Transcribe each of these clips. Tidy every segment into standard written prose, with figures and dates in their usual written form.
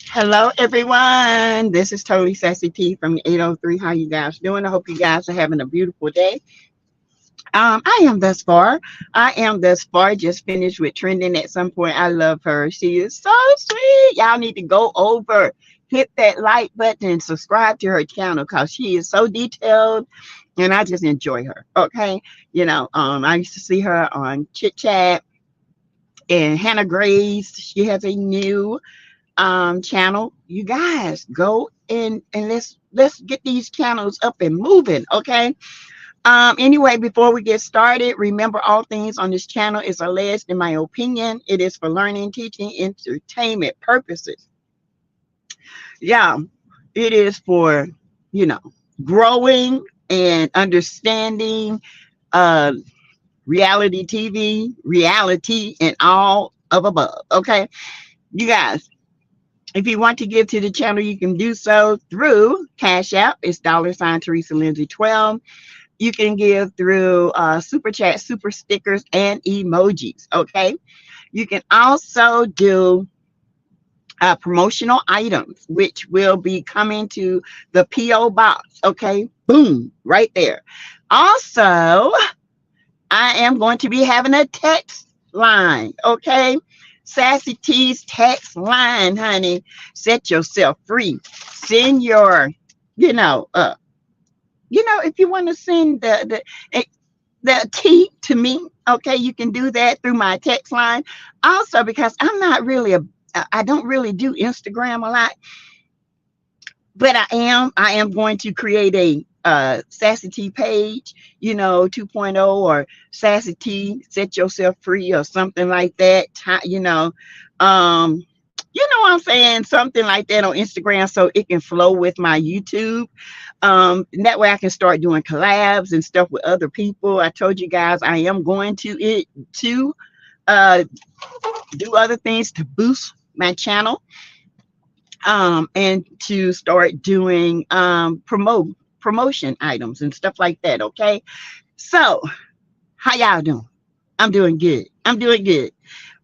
Hello, everyone. This is Totally Sassy T from 803. How you guys doing? I hope you guys are having a beautiful day. I am thus far. I am thus far. Just finished with trending at some point. I love her. She is so sweet. Y'all need to go over, hit that like button, and subscribe to her channel because she is so detailed, and I just enjoy her. Okay, I used to see her on Chit Chat and Hannah Grace. She has a new channel. You guys go and let's get these channels up and moving. Okay. Anyway, before we get started, remember all things on this channel is alleged in my opinion. It is for learning, teaching, entertainment purposes. Yeah, it is for, you know, growing and understanding uh reality TV, reality, and all of above. Okay. You guys, if you want to give to the channel, you can do so through Cash App. It's $ Teresa Lindsay 12. You can give through Super Chat, Super Stickers, and emojis. Okay. You can also do promotional items, which will be coming to the P.O. Box. Okay. Boom. Right there. Also, I am going to be having a text line. Okay. Sassy T's text line, honey. Set yourself free. Send your, you know, uh, if you want to send the tea to me, okay, you can do that through my text line. Also, because I don't really do Instagram a lot, but I am going to create a Sassy T page, 2.0, or Sassy T set yourself free or something like that. Um, what I'm saying, something like that on Instagram so it can flow with my YouTube. And that way I can start doing collabs and stuff with other people. I told you guys I am going to uh do other things to boost my channel, and to start doing promotion items and stuff like that. Okay. So how y'all doing? I'm doing good. I'm doing good.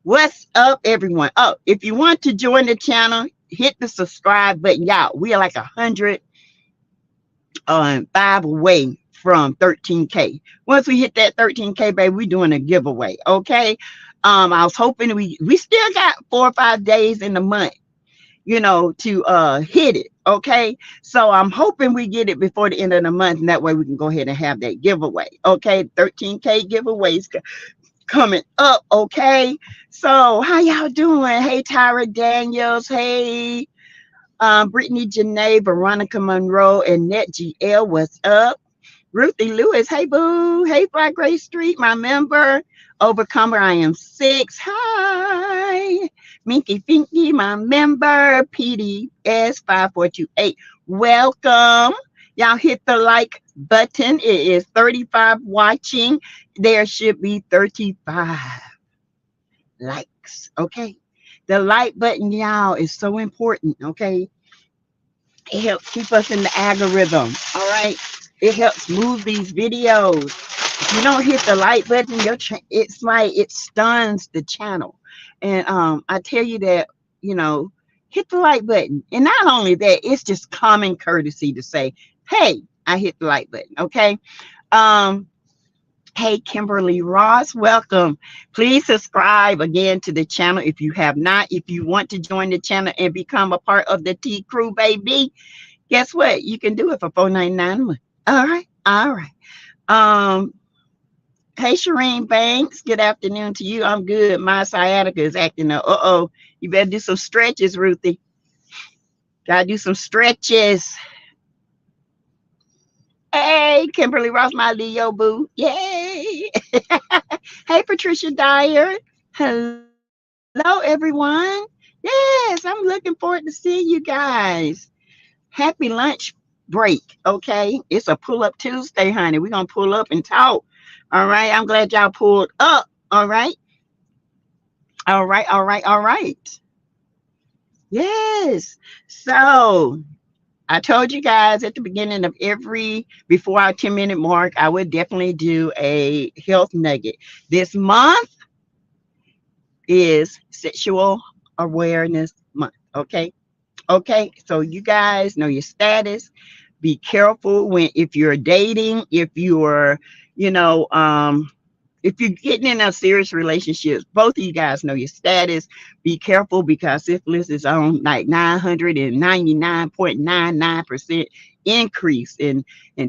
What's up, everyone? Oh, if you want to join the channel, hit the subscribe button. Y'all, we are like 105 away from 13K. Once we hit that 13K, baby, we doing a giveaway. Okay. I was hoping we still got 4 or 5 days in the month, to hit it. Okay. So I'm hoping we get it before the end of the month, and that way we can go ahead and have that giveaway. Okay. 13K giveaways coming up. Okay. So how y'all doing? Hey, Tyra Daniels. Hey, Brittany Janae, Veronica Monroe, and Net GL. What's up? Ruthie Lewis. Hey, boo. Hey, Black Gray Street, my member. Overcomer, I am 6. Hi. Minky Finky, my member. PDS 5428. Welcome. Y'all hit the like button. It is 35 watching. There should be 35 likes. Okay. The like button, y'all, is so important. Okay. It helps keep us in the algorithm. All right. It helps move these videos. If you don't hit the like button, it's like it stuns the channel. And I tell you that, hit the like button. And not only that, it's just common courtesy to say, hey, I hit the like button. Okay. Um, Hey, Kimberly Ross, welcome. Please subscribe again to the channel if you have not. If you want to join the channel and become a part of the T Crew, baby, guess what? You can do it for $4.99 a month. All right. All right. Hey, Shireen Banks, good afternoon to you. I'm good. My sciatica is acting up. Uh-oh. You better do some stretches, Ruthie. Gotta do some stretches. Hey, Kimberly Ross, my Leo boo. Yay. Hey, Patricia Dyer. Hello, everyone. Yes, I'm looking forward to seeing you guys. Happy lunch break. Okay. It's a pull up Tuesday, honey. We're going to pull up and talk. All right. I'm glad y'all pulled up. All right. All right. All right. All right. Yes. So I told you guys at the beginning of before our 10-minute mark, I would definitely do a health nugget. This month is Sexual Awareness Month. Okay. Okay, so you guys know your status. Be careful when if you're dating, if you're, you know, if you're getting in a serious relationship, both of you guys know your status. Be careful because syphilis is on like 999.99% increase in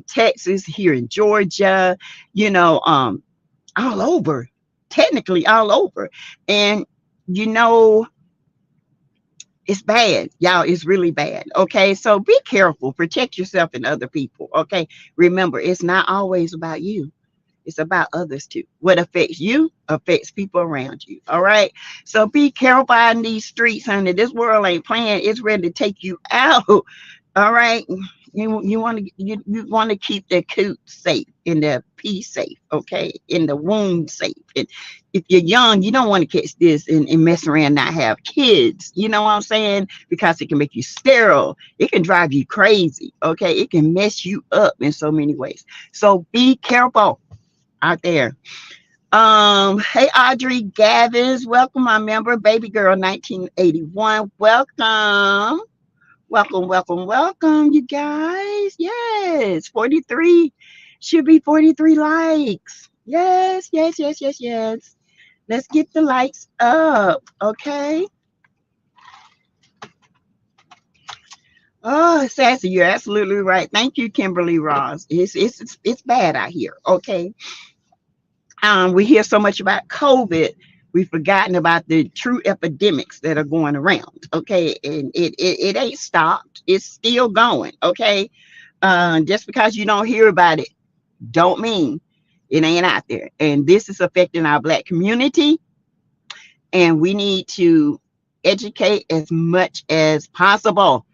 Texas, here in Georgia, you know, all over, technically all over. And you know, it's bad, y'all. It's really bad. Okay, so be careful, protect yourself and other people. Okay, remember, it's not always about you. It's about others too. What affects you affects people around you. All right. So be careful out in these streets, honey. This world ain't playing. It's ready to take you out. All right. You want to keep the coot safe and the pee safe, okay, and the wound safe. And if you're young, you don't want to catch this and mess around, and not have kids. You know what I'm saying? Because it can make you sterile. It can drive you crazy. Okay, it can mess you up in so many ways. So be careful out there. Hey Audrey Gavins, welcome my member, baby girl 1981. Welcome. Welcome, welcome, welcome, you guys. Yes, 43 should be 43 likes. Yes, yes, yes, yes, yes. Let's get the likes up, okay? Oh, Sassy, you're absolutely right. Thank you, Kimberly Ross. It's bad out here, okay? We hear so much about COVID, we've forgotten about the true epidemics that are going around. Okay, and it ain't stopped. It's still going. Okay, just because you don't hear about it, don't mean it ain't out there. And this is affecting our Black community, and we need to educate as much as possible.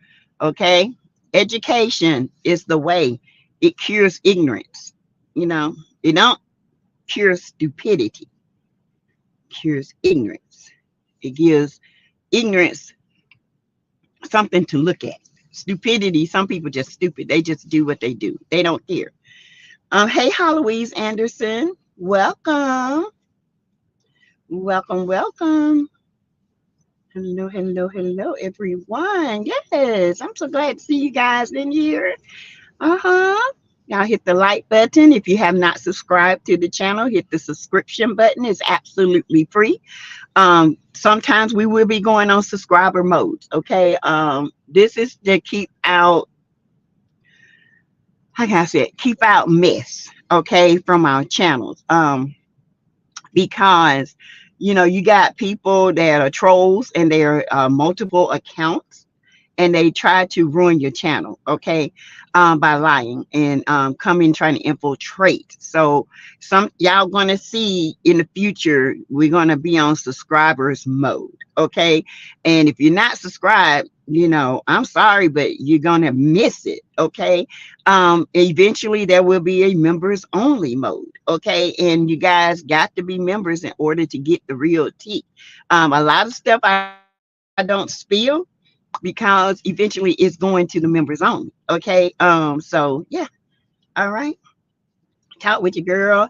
Okay, education is the way. It cures ignorance. You know, it don't cure stupidity, cures ignorance. It gives ignorance something to look at. Stupidity, some people just stupid. They just do what they do. They don't care. Hey, Heloise Anderson, welcome. Welcome, welcome. Hello, hello, hello, everyone. Yes, I'm so glad to see you guys in here. Uh-huh. Now hit the like button. If you have not subscribed to the channel, hit the subscription button. It's absolutely free. Sometimes we will be going on subscriber modes. Okay. This is to keep out, how can I say it, keep out mess, okay, from our channels. Because you know, you got people that are trolls and they're multiple accounts, and they try to ruin your channel, okay, by lying and coming trying to infiltrate. So some y'all gonna see in the future we're gonna be on subscribers mode, okay? And if you're not subscribed, you know, I'm sorry, but you're gonna miss it, okay? Eventually there will be a members only mode, okay? And you guys got to be members in order to get the real tea. A lot of stuff I don't spill because eventually it's going to the members only. Okay. So yeah. All right. Talk with your girl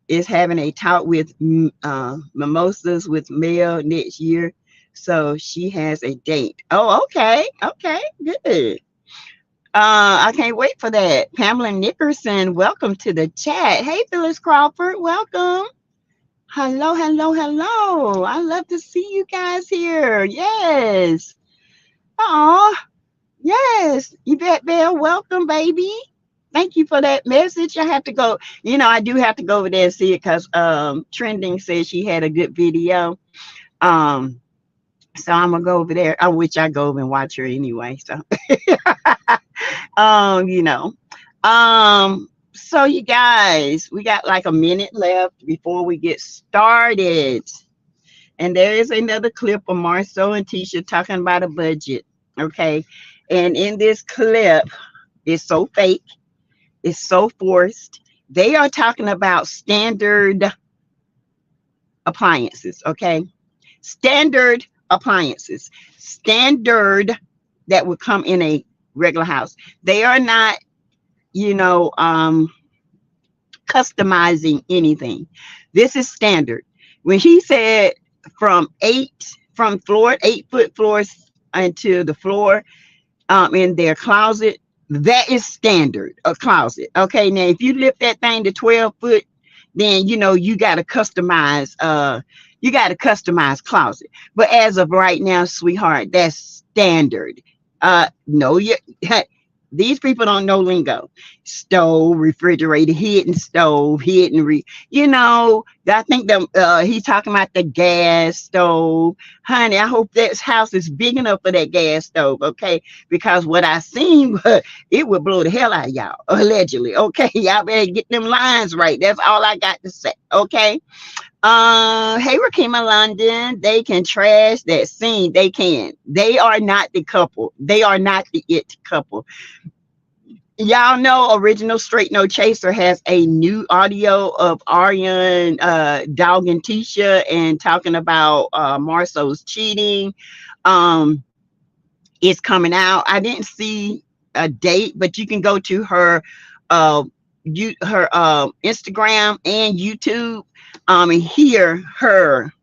is having a talk with mimosas with Mel next year. So she has a date. Oh, okay. Okay. Good. I can't wait for that. Pamela Nickerson, welcome to the chat. Hey, Phyllis Crawford, welcome. Hello, hello, hello. I love to see you guys here. Yes. Oh, yes, Yvette Bell, welcome, baby. Thank you for that message. I have to go. You know, I do have to go over there and see it because Trending says she had a good video. Um, so I'm gonna go over there. I wish I go over and watch her anyway. So, you know, so you guys, we got like a minute left before we get started, and there is another clip of Marsau and Tisha talking about a budget. Okay, and in this clip, it's so fake. It's so forced. They are talking about standard appliances, okay? Standard appliances. Standard that would come in a regular house. They are not, you know, customizing anything. This is standard. When he said from 8 foot floors into the floor in their closet. That is standard a closet. Okay, now if you lift that thing to 12 foot, then you got to customize. Closet. But as of right now, sweetheart, that's standard. No, you these people don't know lingo. Stove, refrigerator, hidden stove, hidden I think he's talking about the gas stove. Honey, I hope that house is big enough for that gas stove, okay? Because what I seen, it would blow the hell out of y'all, allegedly, okay? Y'all better get them lines right. That's all I got to say, okay? Hey, Rakima London, they can trash that scene. They can. They are not the couple. They are not the it couple. Y'all know Original Straight No Chaser has a new audio of Aryan dogging Tisha and talking about Marsau's cheating. It's coming out. I didn't see a date, but you can go to her Instagram and YouTube and hear her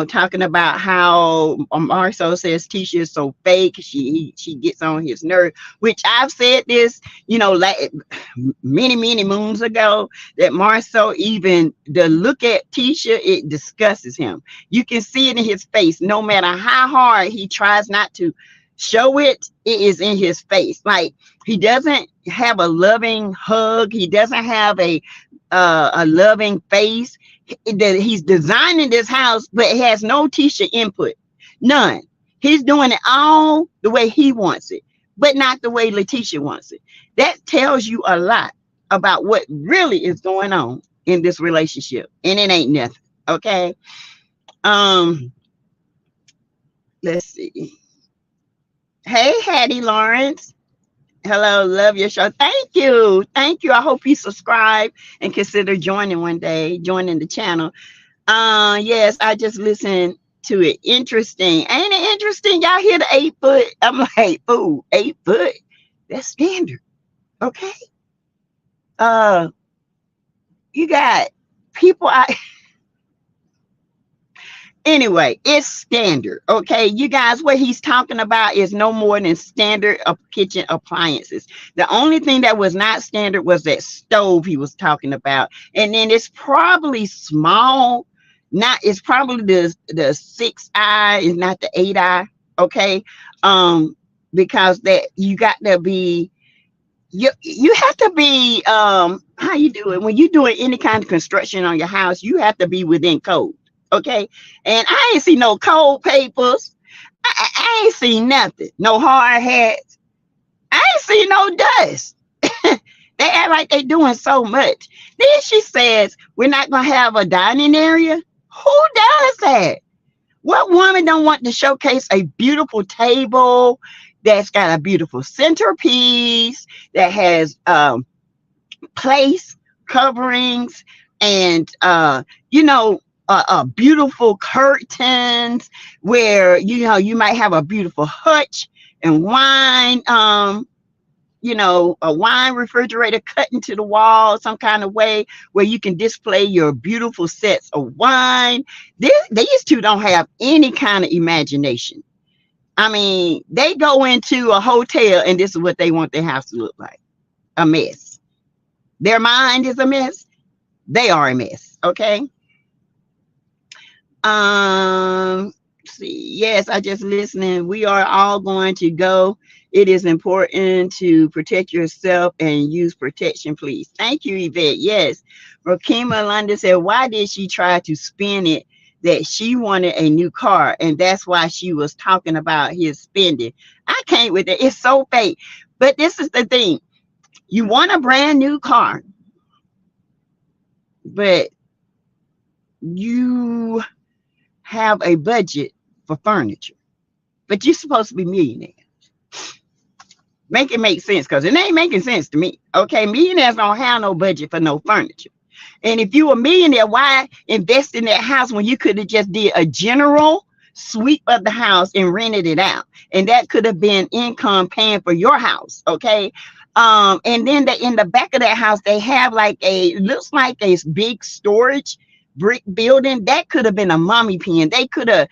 talking about how Marsau says Tisha is so fake. She gets on his nerve, which I've said this, like many moons ago, that Marsau, even the look at Tisha, it disgusts him. You can see it in his face. No matter how hard he tries not to show it, it is in his face. Like, he doesn't have a loving hug. He doesn't have a loving face. He's designing this house, but it has no Tisha input. None. He's doing it all the way he wants it, but not the way Letitia wants it. That tells you a lot about what really is going on in this relationship. And it ain't nothing. Okay. Let's see. Hey, Hattie Lawrence. Hello, love your show. Thank you. I hope you subscribe and consider joining one day, joining the channel. Yes, I just listened to it. Interesting. Ain't it interesting? Y'all hear the 8 foot? I'm like, ooh, 8 foot. That's standard. Okay. You got people Anyway, it's standard. Okay, you guys, what he's talking about is no more than standard of kitchen appliances. The only thing that was not standard was that stove he was talking about. And then it's probably small. It's probably the 6i is not the 8i. Okay. Because that you got to be, you have to be, how you do it when you're doing any kind of construction on your house, you have to be within code. Okay, and I ain't see no cold papers. I ain't seen nothing. No hard hats. I ain't see no dust. They act like they doing so much. Then she says, we're not going to have a dining area. Who does that? What woman don't want to showcase a beautiful table that's got a beautiful centerpiece, that has place coverings and, beautiful curtains, where you might have a beautiful hutch and wine, a wine refrigerator cut into the wall some kind of way where you can display your beautiful sets of wine. These two don't have any kind of imagination. I mean, they go into a hotel and this is what they want their house to look like. A mess. Their mind is a mess. They are a mess. Okay. See, yes, I just listening. We are all going to go. It is important to protect yourself and use protection, please. Thank you, Yvette. Yes. Rakima London said, why did she try to spin it that she wanted a new car? And that's why she was talking about his spending. I can't with it. It's so fake. But this is the thing. You want a brand new car, but you have a budget for furniture, but you're supposed to be millionaires. Make it make sense, because it ain't making sense to me. Okay, millionaires don't have no budget for no furniture. And if you a millionaire, why invest in that house when you could have just did a general sweep of the house and rented it out? And that could have been income paying for your house. Okay. And then in the back of that house, they have looks like a big storage brick building. That could have been a mommy pen. They could have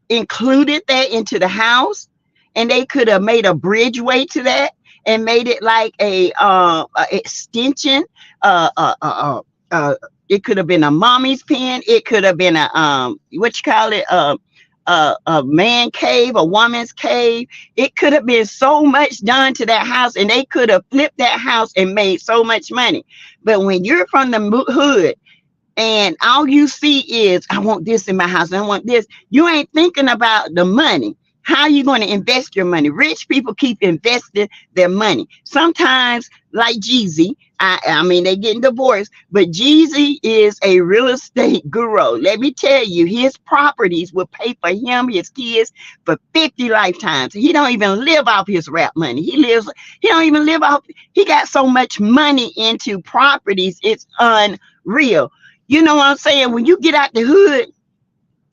included that into the house, and they could have made a bridgeway to that and made it like a extension. Uh, uh, uh, uh, uh, it could have been a mommy's pen. It could have been a what you call it, a man cave, a woman's cave. It could have been so much done to that house, and they could have flipped that house and made so much money. But when you're from the hood and all you see is, I want this in my house, I want this, you ain't thinking about the money. How are you going to invest your money? Rich people keep investing their money. Sometimes, like Jeezy, I mean, they getting divorced, but Jeezy is a real estate guru. Let me tell you, his properties will pay for him, his kids, for 50 lifetimes. He don't even live off his rap money. He don't even live off, he got so much money into properties, it's unreal. You know what I'm saying? When you get out the hood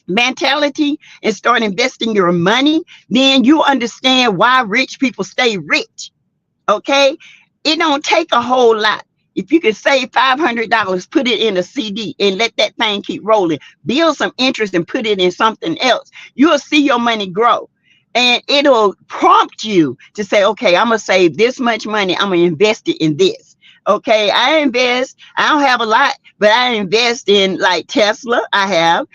mentality and start investing your money, then you understand why rich people stay rich. Okay, it don't take a whole lot. If you can save $500, put it in a CD and let that thing keep rolling, build some interest and put it in something else, you'll see your money grow. And it'll prompt you to say, okay, I'm gonna save this much money, I'm gonna invest it in this. Okay, I don't have a lot, but I invest in like Tesla. I have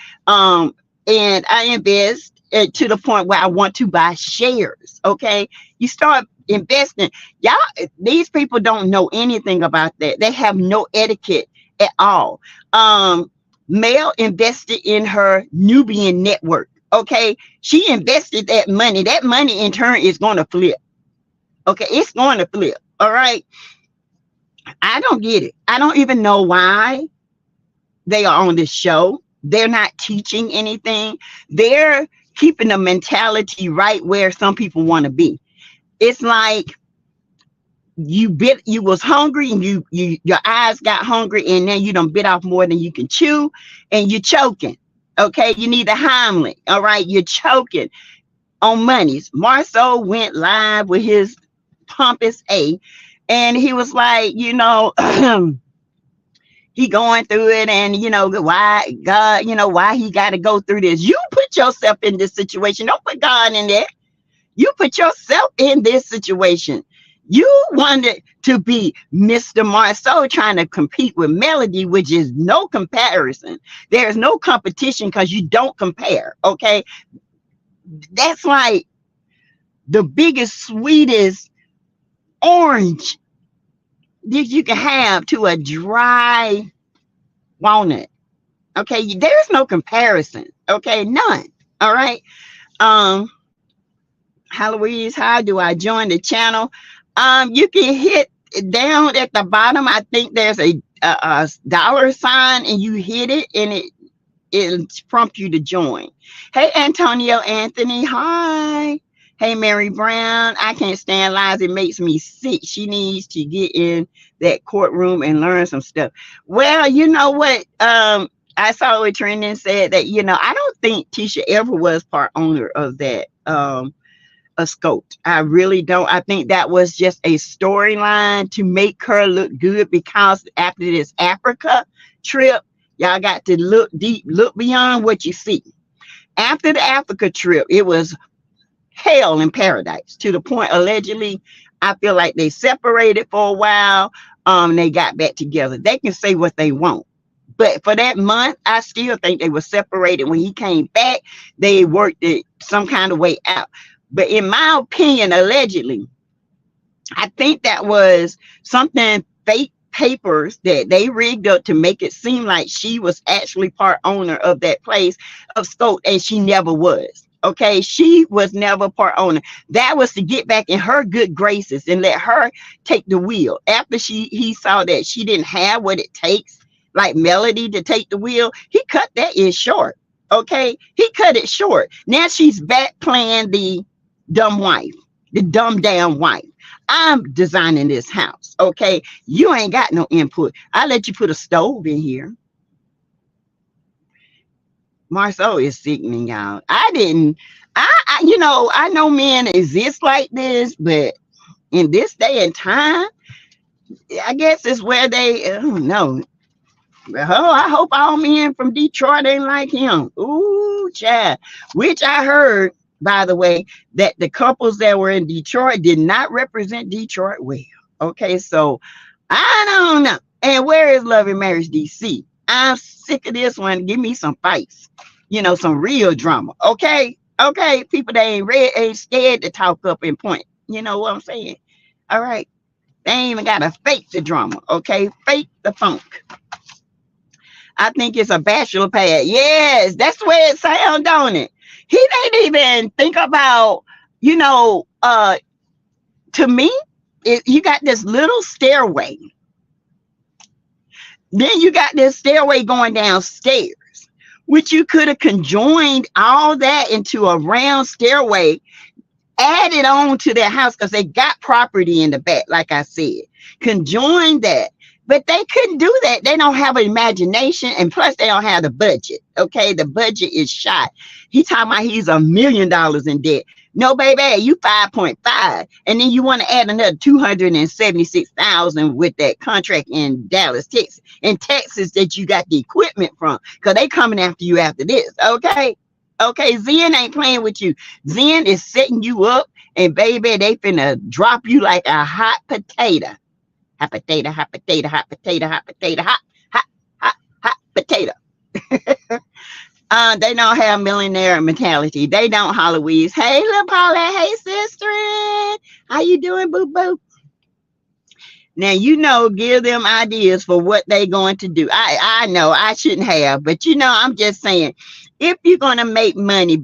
and I invest to the point where I want to buy shares. Okay, you start investing. Y'all, these people don't know anything about that. They have no etiquette at all. Mel invested in her Nubian network. Okay, she invested that money. That money in turn is going to flip. Okay, it's going to flip. All right. I don't get it. I don't even know why they are on this show. They're not teaching anything. They're keeping the mentality right where some people want to be. It's like you was hungry and your eyes got hungry, and then you done bit off more than you can chew, and you're choking. Okay, you need a Heimlich. All right, you're choking on monies. Marsau went live with his pompous A, and he was like, you know, he going through it, and you know why God, you know why he got to go through this. You put yourself in this situation. Don't put God in there. You put yourself in this situation. You wanted to be Mr. Marsau trying to compete with Melody, which is no comparison. There's no competition because you don't compare. Okay, that's like the biggest, sweetest orange that you can have to a dry walnut. Okay, there's no comparison. Okay, none. All right. Heloise, how do I join the channel? You can hit down at the bottom. I think there's a dollar sign, and you hit it, and it'll prompt you to join. Hey, Antonio Anthony. Hi. Hey, Mary Brown. I can't stand lies. It makes me sick. She needs to get in that courtroom and learn some stuff. Well, you know what? I saw what Trending said that, you know, I don't think Tisha ever was part owner of that a scope. I really don't. I think that was just a storyline to make her look good, because after this Africa trip, y'all got to look deep, look beyond what you see. After the Africa trip, it was hell in paradise, to the point allegedly I feel like they separated for a while. They got back together. They can say what they want, but for that month I still think they were separated. When he came back, they worked it some kind of way out. But in my opinion, allegedly, I think that was something fake papers that they rigged up to make it seem like she was actually part owner of that place of Scope, and she never was. Okay, she was never part owner. That was to get back in her good graces and let her take the wheel. After he saw that she didn't have what it takes, like Melody, to take the wheel, he cut that in short. Okay, he cut it short. Now she's back playing the dumb wife, the dumb down wife. I'm designing this house. Okay, you ain't got no input. I let you put a stove in here. Marsau is sickening, y'all. I you know, I know men exist like this, but in this day and time, I guess it's where they, I don't know. Oh, I hope all men from Detroit ain't like him. Ooh, child. Which I heard, by the way, that the couples that were in Detroit did not represent Detroit well. Okay, so I don't know. And where is Love and Marriage DC? I'm sick of this one. Give me some fights. Some real drama. Okay. Okay. People that ain't scared to talk up and point. You know what I'm saying? All right. They ain't even gotta fake the drama. Okay. Fake the funk. I think it's a bachelor pad. Yes, that's the way it sounds, don't it? He didn't even think about, you know, uh, to me, you got this little stairway. Then you got this stairway going downstairs, which you could have conjoined all that into a round stairway, added on to their house because they got property in the back, like I said. Conjoin that. But they couldn't do that. They don't have an imagination, and plus they don't have the budget. Okay, the budget is shot. He talking about he's $1 million in debt. No, baby, you 5.5, and then you want to add another 276,000 with that contract in Dallas, Texas, that you got the equipment from, because they coming after you after this. Okay, Zen ain't playing with you. Zen is setting you up, and baby, they finna drop you like a hot potato. Hot potato, hot potato, hot potato, hot potato, hot potato. They don't have millionaire mentality. They don't Hollywood. Hey, little Paula. Hey, sister. How you doing, boo boo? Now, give them ideas for what they going to do. I know I shouldn't have, but I'm just saying, if you're going to make money,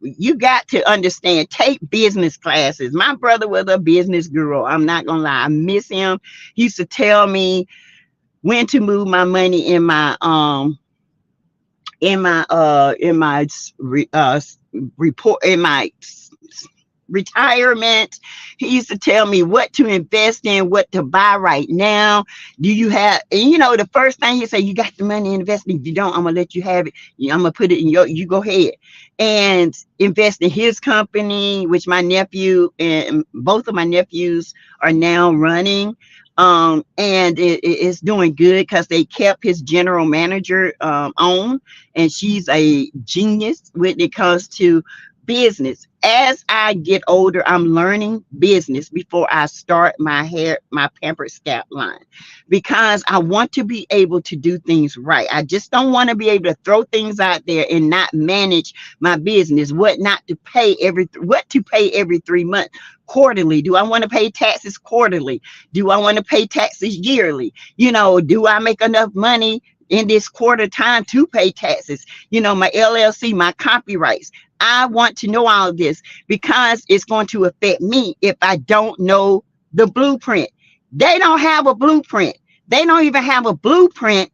you got to understand, take business classes. My brother was a business guru. I'm not going to lie. I miss him. He used to tell me when to move my money in my report, in my retirement. He used to tell me what to invest in, what to buy right now. Do you have, and the first thing he said, you got the money investing. If you don't, I'm gonna let you have it. I'm gonna put it in you go ahead and invest in his company, which my nephew and both of my nephews are now running. And it's doing good because they kept his general manager on, and she's a genius when it comes to business. As I get older, I'm learning business before I start my pampered scalp line, because I want to be able to do things right. I just don't want to be able to throw things out there and not manage my business. What to pay every 3 months. Quarterly. Do I want to pay taxes quarterly? Do I want to pay taxes yearly? Do I make enough money in this quarter time to pay taxes? My LLC, my copyrights. I want to know all of this because it's going to affect me if I don't know the blueprint. They don't have a blueprint. They don't even have a blueprint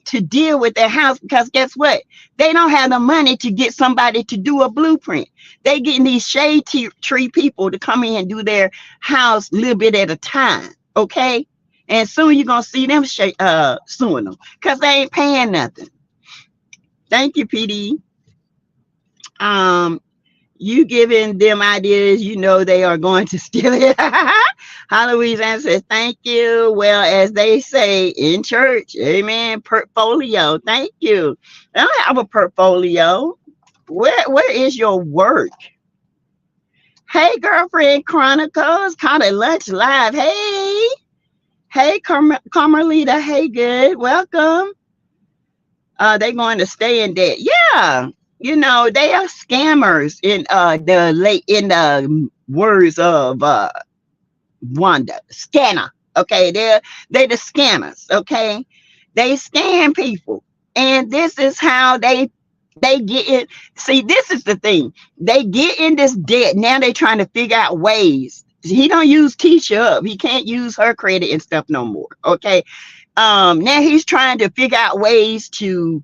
to deal with their house, because guess what? They don't have the money to get somebody to do a blueprint. They getting these shade tree people to come in and do their house a little bit at a time. Okay. And soon you're going to see them suing them because they ain't paying nothing. Thank you, PD. You giving them ideas, they are going to steal it. Halloween says, thank you. Well, as they say in church, amen, portfolio. Thank you. I don't have a portfolio. Where is your work? Hey, girlfriend Chronicles, caught a lunch live. Hey, Carmelita. Hey, good. Welcome. They going to stay in debt. Yeah. They are scammers in the words of Wanda. Scanner. Okay, they're the scammers. Okay, they scam people, and this is how they get in. See, this is the thing. They get in this debt. Now they're trying to figure out ways. He don't use Tisha up. He can't use her credit and stuff no more. Okay, now he's trying to figure out ways to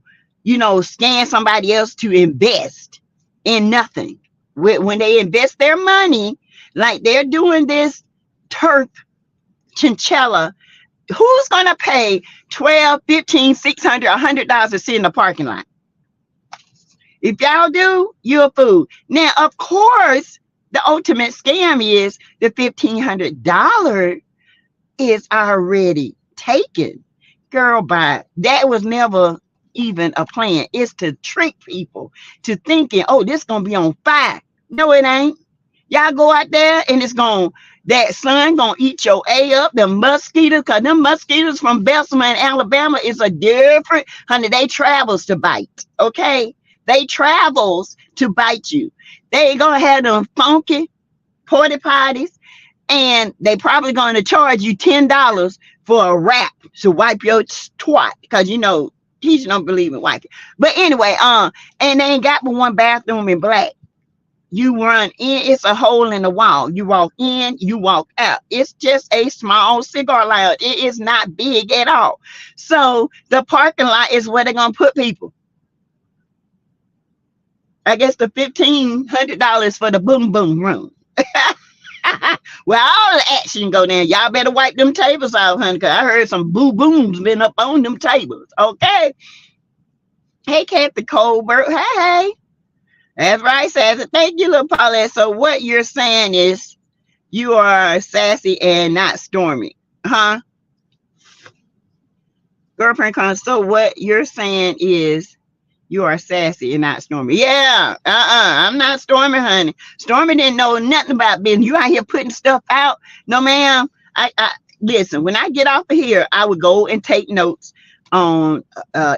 scan somebody else to invest in nothing. When they invest their money, like they're doing this turf chinchilla, who's going to pay $12, $15, $600, $100 to sit in the parking lot? If y'all do, you're a fool. Now, of course, the ultimate scam is the $1,500 is already taken. Girl, bye. That was never even a plan. It's to trick people to thinking, oh, this gonna be on fire. No, it ain't. Y'all go out there and it's gonna that sun gonna eat your A up. The mosquitoes, cause them mosquitoes from Bessemer and Alabama is a different, honey. They travels to bite. Okay, they travels to bite you. They ain't gonna have them funky porta potties, and they probably gonna charge you $10 for a wrap to wipe your twat, because you know teachers don't believe in wiping. But anyway, and they ain't got but one bathroom in Black. You run in, it's a hole in the wall. You walk in, you walk out. It's just a small cigar lounge. It is not big at all. So the parking lot is where they're gonna put people. I guess the $1,500 for the boom boom room. Well, all the action go down. Y'all better wipe them tables out, honey, because I heard some boo booms been up on them tables. Okay. Hey, Kathy Colbert. Hey. That's right, Sassy. Thank you, little Paulette. So what you're saying is you are sassy and not stormy, huh? Girlfriend comes. So what you're saying is you are sassy and not stormy. Yeah, I'm not stormy, honey. Stormy didn't know nothing about business. You out here putting stuff out. No, ma'am. I listen, when I get off of here, I would go and take notes on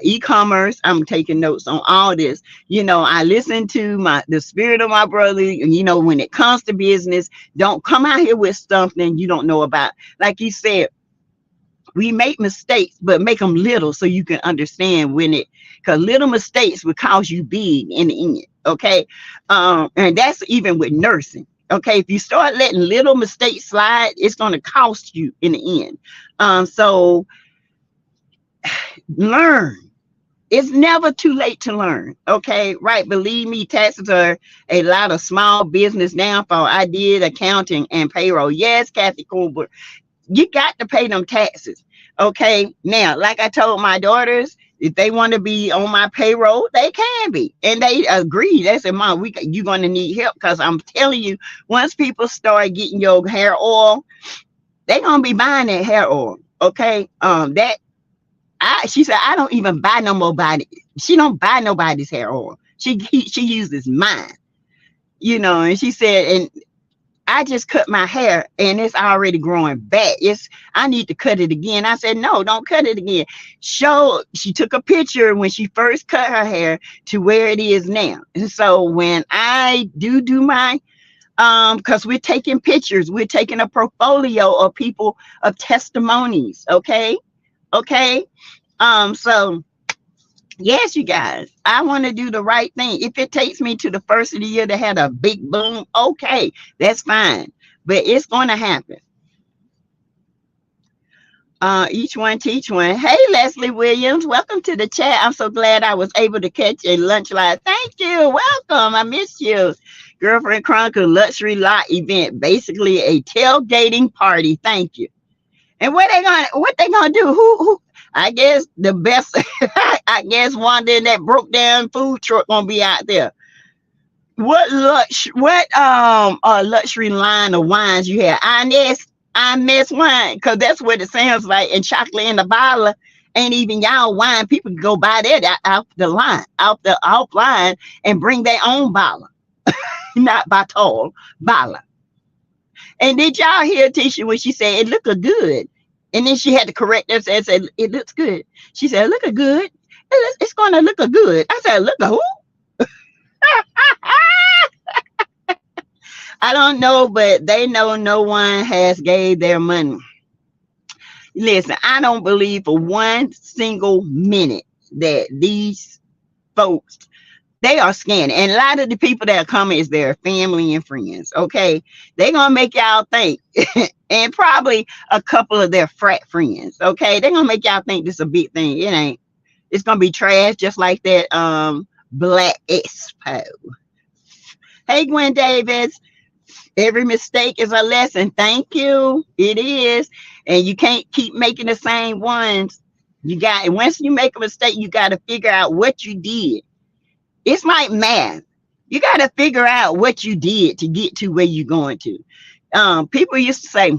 e-commerce. I'm taking notes on all this. You know, I listen to the spirit of my brother. You know, when it comes to business, don't come out here with something you don't know about. Like you said, we make mistakes, but make them little so you can understand when it, because little mistakes will cause you big in the end. Okay. And that's even with nursing. Okay. If you start letting little mistakes slide, it's going to cost you in the end. So learn. It's never too late to learn. Okay. Right. Believe me, taxes are a lot of small business downfall. I did accounting and payroll. Yes, Kathy Colbert. You got to pay them taxes. Okay. Now, like I told my daughters, if they want to be on my payroll, they can be. And they agree. They said, Mom, you're going to need help, because I'm telling you, once people start getting your hair oil, they're going to be buying that hair oil. Okay. She said, I don't even buy no more body. She don't buy nobody's hair oil. She uses mine, you know, and she said, and I just cut my hair and it's already growing back. I need to cut it again. I said, no, don't cut it again. She took a picture when she first cut her hair to where it is now. And so when I do my, because we're taking pictures, we're taking a portfolio of people, of testimonies. Okay. So yes, you guys, I want to do the right thing. If it takes me to the first of the year to have a big boom, okay, that's fine. But it's going to happen. Each one teach one. Hey, Leslie Williams, welcome to the chat. I'm so glad I was able to catch a lunch live. Thank you. Welcome. I missed you. Girlfriend Chronicle Luxury Lot event, basically a tailgating party. Thank you. And what they gonna do? Who? I guess the best. I guess one day that broke down food truck gonna be out there. What luxury line of wines you have? Inez wine, because that's what it sounds like. And chocolate in the bottle ain't even y'all wine. People can go buy that out the line, and bring their own bottle, not bottle, bottle. And did y'all hear Tisha when she said it looked good? And then she had to correct us and said, it looks good. She said, look good. It's going to look good. I said, look who? I don't know, but they know no one has gave their money. Listen, I don't believe for one single minute that these folks, they are scanning. And a lot of the people that are coming is their family and friends. Okay. They're going to make y'all think. And probably a couple of their frat friends. Okay. They're going to make y'all think this is a big thing. It ain't. It's going to be trash, just like that Black Expo. Hey, Gwen Davis. Every mistake is a lesson. Thank you. It is. And you can't keep making the same ones. Once you make a mistake, you got to figure out what you did. It's like math. You got to figure out what you did to get to where you're going to. People used to say,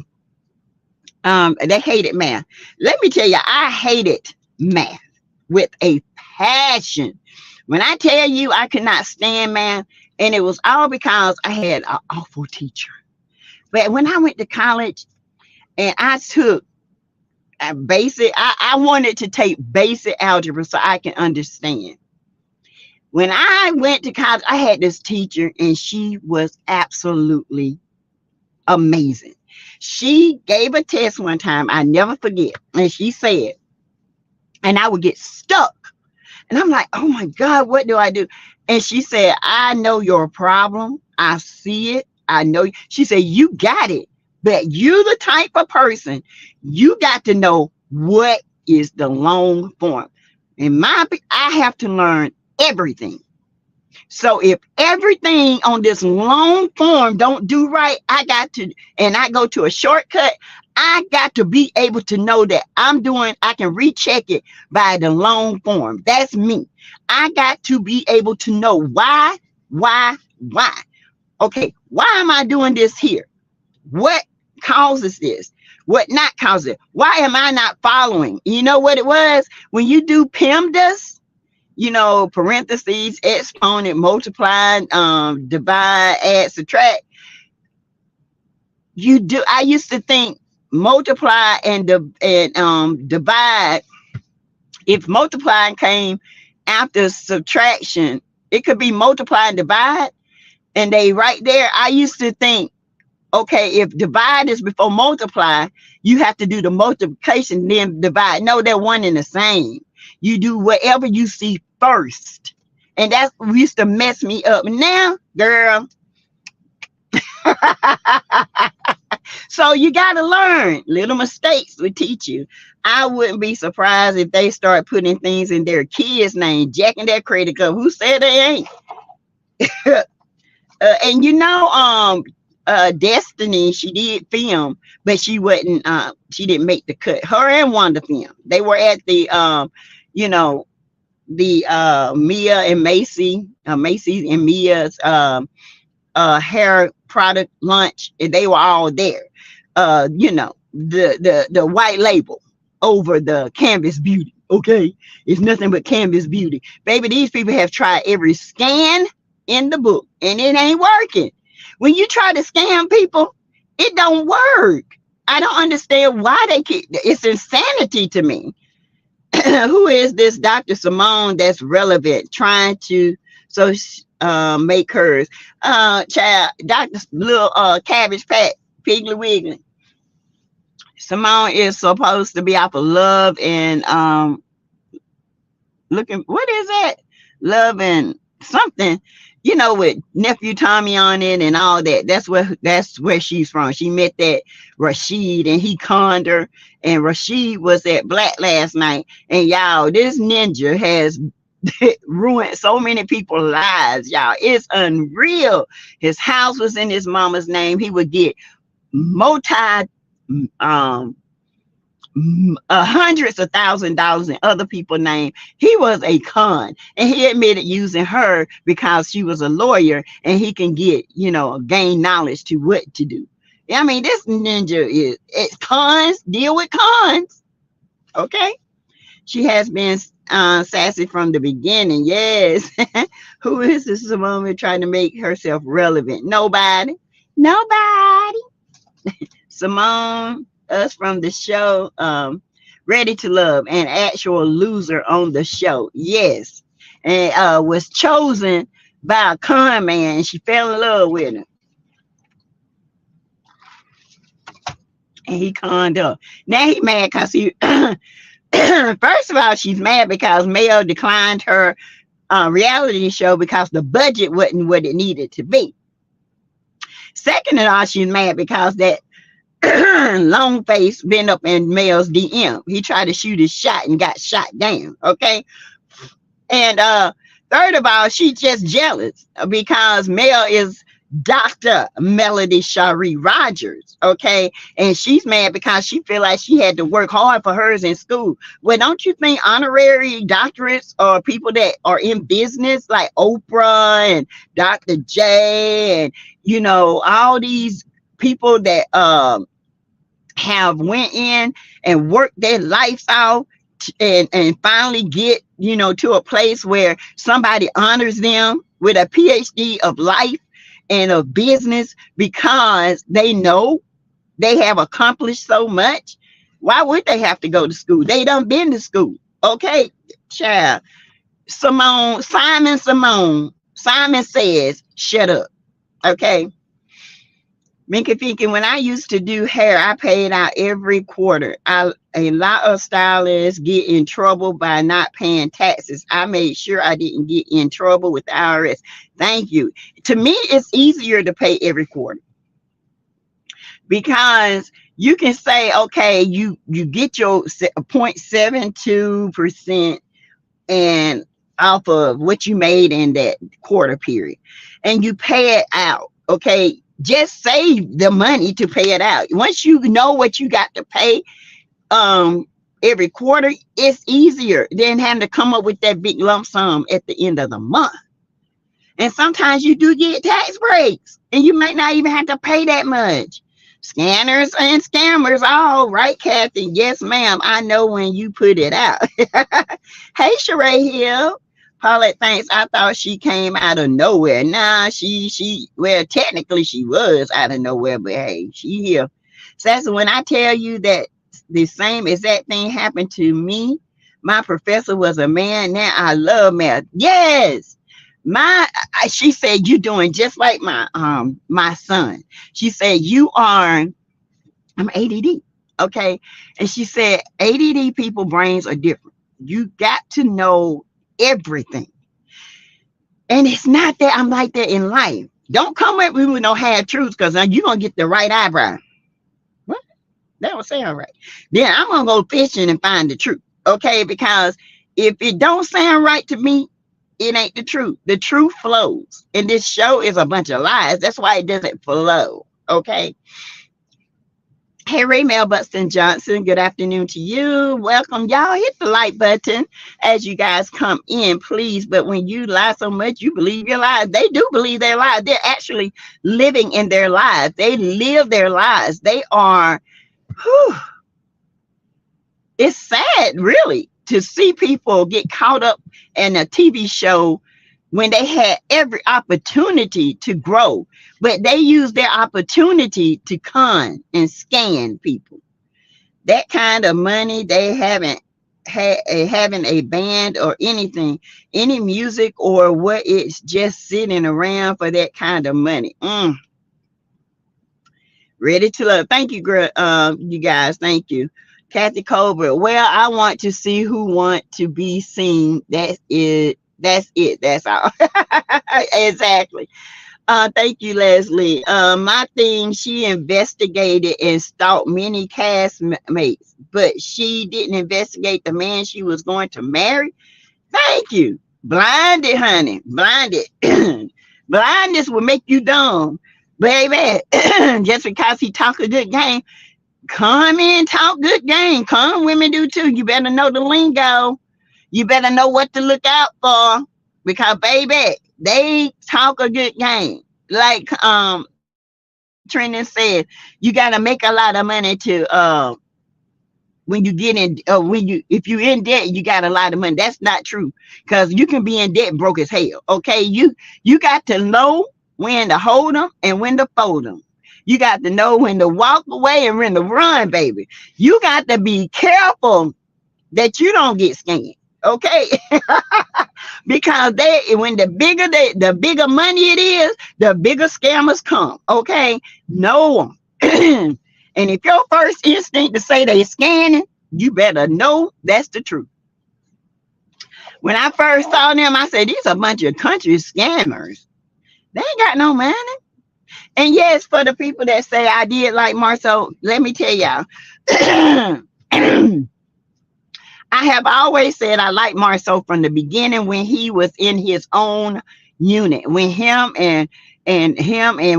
They hated math. Let me tell you, I hated math with a passion. When I tell you I could not stand math, and it was all because I had an awful teacher. But when I went to college and I took I wanted to take basic algebra so I can understand. When I went to college, I had this teacher, and she was absolutely amazing. She gave a test one time, I never forget, and she said, and I would get stuck. And I'm like, oh my God, what do I do? And she said, I know your problem. I see it. I know. She said, you got it. But you're the type of person, you got to know what is the long form. I have to learn everything. So if everything on this long form don't do right, and I go to a shortcut, I got to be able to know that I can recheck it by the long form. That's me. I got to be able to know why. Okay, why am I doing this here? What causes this? What not causes it? Why am I not following? You know what it was? When you do PEMDAS, parentheses, exponent, multiply, divide, add, subtract. I used to think multiply and divide. If multiplying came after subtraction, it could be multiply and divide. And they right there, I used to think, okay, if divide is before multiply, you have to do the multiplication, then divide. No, they're one and the same. You do whatever you see first. And that used to mess me up. Now, girl. So you got to learn. Little mistakes will teach you. I wouldn't be surprised if they start putting things in their kids' name, jacking their credit card. Who said they ain't? And Destiny, she did film, but she didn't make the cut. Her and Wanda film. They were at the Mia and Macy's and Mia's hair product lunch, and they were all there. The white label over the Canvas Beauty. Okay, it's nothing but Canvas Beauty, baby. These people have tried every scan in the book, and it ain't working. When you try to scam people, it don't work. I don't understand why it's insanity to me. Who is this Dr. Simone that's relevant, trying to make hers? Child, Dr. Little Cabbage Patch, Piggly Wiggly. Simone is supposed to be off of Love and what is that? Love and something, with nephew Tommy on it and all that. That's where she's from. She met that Rashid, and he conned her. And Rashid was at Black last night. And y'all, this ninja has ruined so many people's lives, y'all. It's unreal. His house was in his mama's name. He would get hundreds of $1,000s in other people's name. He was a con, and he admitted using her because she was a lawyer, and he can gain knowledge to what to do. I mean, this ninja it's cons, deal with cons. Okay. She has been sassy from the beginning. Yes. Who is this woman trying to make herself relevant? Nobody. Simone, us from the show, Ready to Love, an actual loser on the show. Yes. And was chosen by a con man, and she fell in love with him. And he conned her. Now he mad because he first of all, she's mad because Mel declined her reality show because the budget wasn't what it needed to be. Second of all, she's mad because that long face been up in Mel's DM. He tried to shoot his shot and got shot down. Okay. And third of all, she's just jealous because Mel is Dr. Melody Cherie Rogers. Okay. And she's mad because she feel like she had to work hard for hers in school. Well, don't you think honorary doctorates are people that are in business like Oprah and Dr. J and all these people that have went in and worked their lives out and finally get, to a place where somebody honors them with a PhD of life and of business because they know they have accomplished so much. Why would they have to go to school? They done been to school. Okay, child. Simon says, shut up. Okay. Minka thinking when I used to do hair, I paid out every quarter. A lot of stylists get in trouble by not paying taxes. I made sure I didn't get in trouble with the IRS. Thank you. To me, it's easier to pay every quarter because you can say, okay, you get your 0.72% and off of what you made in that quarter period, and you pay it out. Okay, just save the money to pay it out. Once you know what you got to pay every quarter, it's easier than having to come up with that big lump sum at the end of the month. And sometimes you do get tax breaks and you might not even have to pay that much. Scanners and scammers, all right, Kathy? Yes, ma'am. I know when you put it out. Hey, Sheree Hill. Paulette thinks I thought she came out of nowhere. Nah, well, technically she was out of nowhere, but hey, she here. Sassy, when I tell you that the same exact thing happened to me, my professor was a man. Now I love math. Yes. She said, you're doing just like my son. She said, I'm ADD. Okay. And she said, ADD people brains are different. You got to know everything. And it's not that I'm like that in life. Don't come at me with no half truths because you're going to get the right eyebrow. What? That don't sound right. Then I'm going to go fishing and find the truth. Okay. Because if it don't sound right to me, it ain't the truth. The truth flows. And this show is a bunch of lies. That's why it doesn't flow. Okay. Hey, Ray Mel Buxton Johnson. Good afternoon to you. Welcome. Y'all hit the like button as you guys come in, please. But when you lie so much, you believe your lies. They do believe their lies. They're actually living in their lives. They live their lives. They are, it's sad, really, to see people get caught up in a TV show when they had every opportunity to grow, but they use their opportunity to con and scan people. That kind of money, they haven't had having a band or anything, any music or what, it's just sitting around for that kind of money. Ready to love. Thank you, girl. You guys, thank you. Kathy Colbert. Well, I want to see who want to be seen. That's it. That's all. Exactly. Thank you, Leslie. My thing, she investigated and stalked many castmates, but she didn't investigate the man she was going to marry. Thank you. Blinded, honey. Blinded. Blindness will make you dumb, baby. Just because he talk a good game. Come in, talk good game. Come, women do too. You better know the lingo. You better know what to look out for because, baby, they talk a good game. Like Trina said, you gotta make a lot of money to when you get in if you're in debt, you got a lot of money. That's not true because you can be in debt broke as hell. Okay, you got to know when to hold them and when to fold them. You got to know when to walk away and when to run, baby. You got to be careful that you don't get scammed. Okay. Because when the bigger money it is, the bigger scammers come. Okay. Know them. And if your first instinct to say they're scanning, you better know that's the truth. When I first saw them, I said, these are a bunch of country scammers. They ain't got no money. And yes, for the people that say I did like Marsau, let me tell y'all. I have always said I like Marsau from the beginning when he was in his own unit, when him and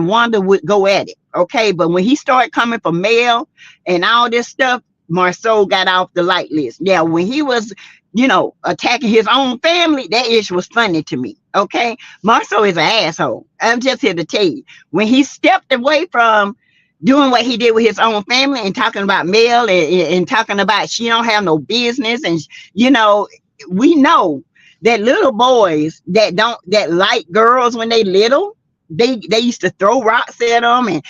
Wanda would go at it. Okay, but when he started coming for mail and all this stuff, Marsau got off the light list. Now, when he was, attacking his own family, that issue was funny to me. Okay, Marsau is an asshole. I'm just here to tell you, when he stepped away from doing what he did with his own family and talking about Mel and talking about she don't have no business. And you know, we know that little boys that like girls when they little, they used to throw rocks at them and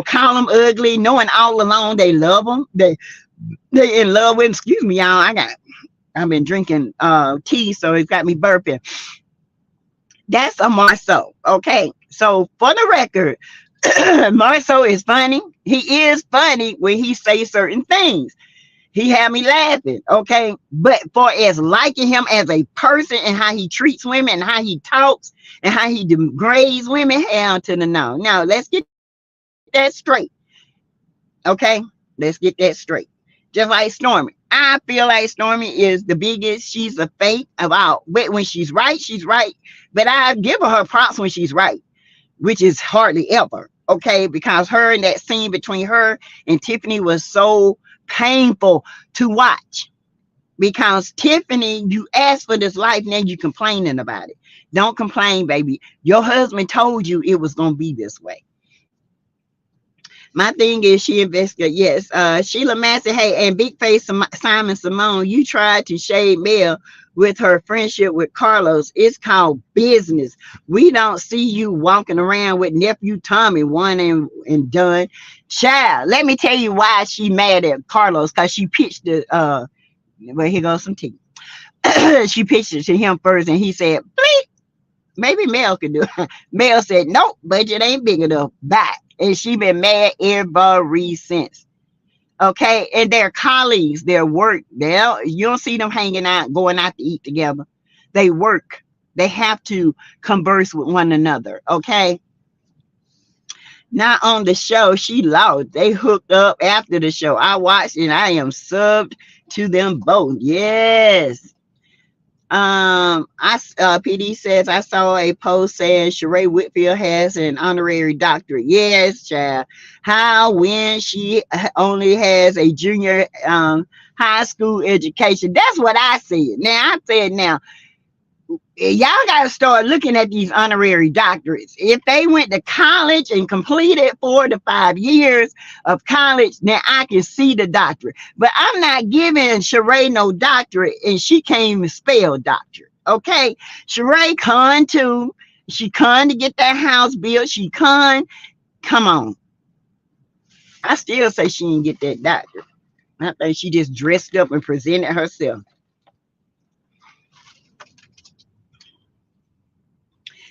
call them ugly, knowing all along they love them. They in love with them. Excuse me, y'all. I've been drinking tea, so it's got me burping. That's a Marsau. Okay, so for the record, Marsau is funny. He is funny when he says certain things. He had me laughing, okay? But for as liking him as a person and how he treats women and how he talks and how he degrades women, hell to the no. Now, let's get that straight, okay? Let's get that straight. Just like Stormy. I feel like Stormy is the biggest. She's a fake about, but when she's right, she's right. But I give her props when she's right, which is hardly ever, okay? Because her and that scene between her and Tiffany was so painful to watch. Because Tiffany, you asked for this life, now you complaining about it. Don't complain, baby. Your husband told you it was going to be this way. My thing is she investigated. Yes, Sheila Massey, hey, and Big Face Simon Simone, you tried to shade Mel with her friendship with Carlos. It's called business. We don't see you walking around with nephew Tommy, one and done. Child, let me tell you why she mad at Carlos, because she pitched the well, here goes some tea. She pitched it to him first, and he said, bleep, maybe Mel could do it. Mel said, nope, budget ain't big enough. Bye. And she been mad ever since. Okay, and their colleagues, their work, you don't see them hanging out, going out to eat together. They work. They have to converse with one another. Okay. Now on the show, she lost. They hooked up after the show. I watched and I am subbed to them both. Yes. PD says I saw a post saying Sheree Whitfield has an honorary doctorate. Yes, child. How when she only has a junior high school education? That's what I said. Now I said y'all got to start looking at these honorary doctorates. If they went to college and completed 4 to 5 years of college, now I can see the doctorate. But I'm not giving Sheree no doctorate, and she can't even spell doctorate. Okay, Sheree con too. She con to get that house built. She con. Come on. I still say she didn't get that doctorate. I think she just dressed up and presented herself.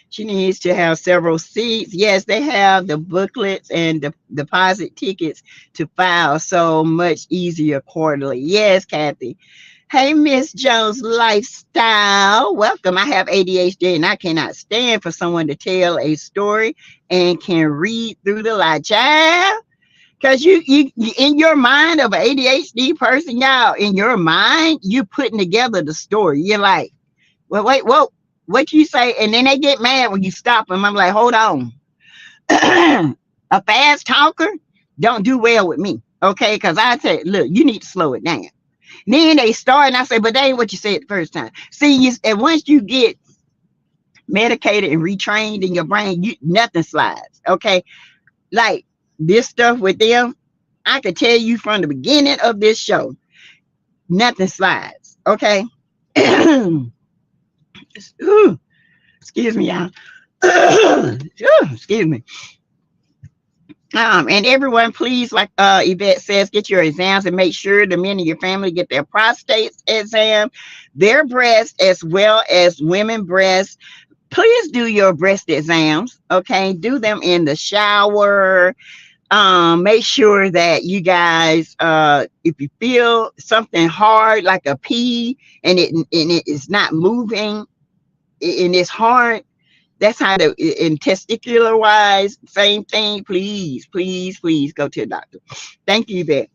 She needs to have several seats. Yes, they have the booklets and the deposit tickets to file, so much easier quarterly. Yes, Kathy. Hey, Miss Jones Lifestyle. Welcome. I have ADHD and I cannot stand for someone to tell a story and can read through the lie. Child, because you in your mind of an ADHD person, y'all, in your mind, you putting together the story. You're like, well, wait, whoa. What you say, and then they get mad when you stop them. I'm like, hold on. A fast talker don't do well with me, okay? Because I say, look, you need to slow it down. Then they start, and I say, but that ain't what you said the first time. See, and once you get medicated and retrained in your brain, nothing slides, okay? Like this stuff with them, I could tell you from the beginning of this show, nothing slides, okay? Ooh, excuse me, y'all. Excuse me. And everyone, please, like Yvette says, get your exams and make sure the men in your family get their prostate exam, their breasts, as well as women breasts. Please do your breast exams, okay? Do them in the shower. Make sure that you guys, if you feel something hard like a pee and it is not moving, and it's hard, that's how in testicular wise, same thing. Please go to a doctor. Thank you, Beth.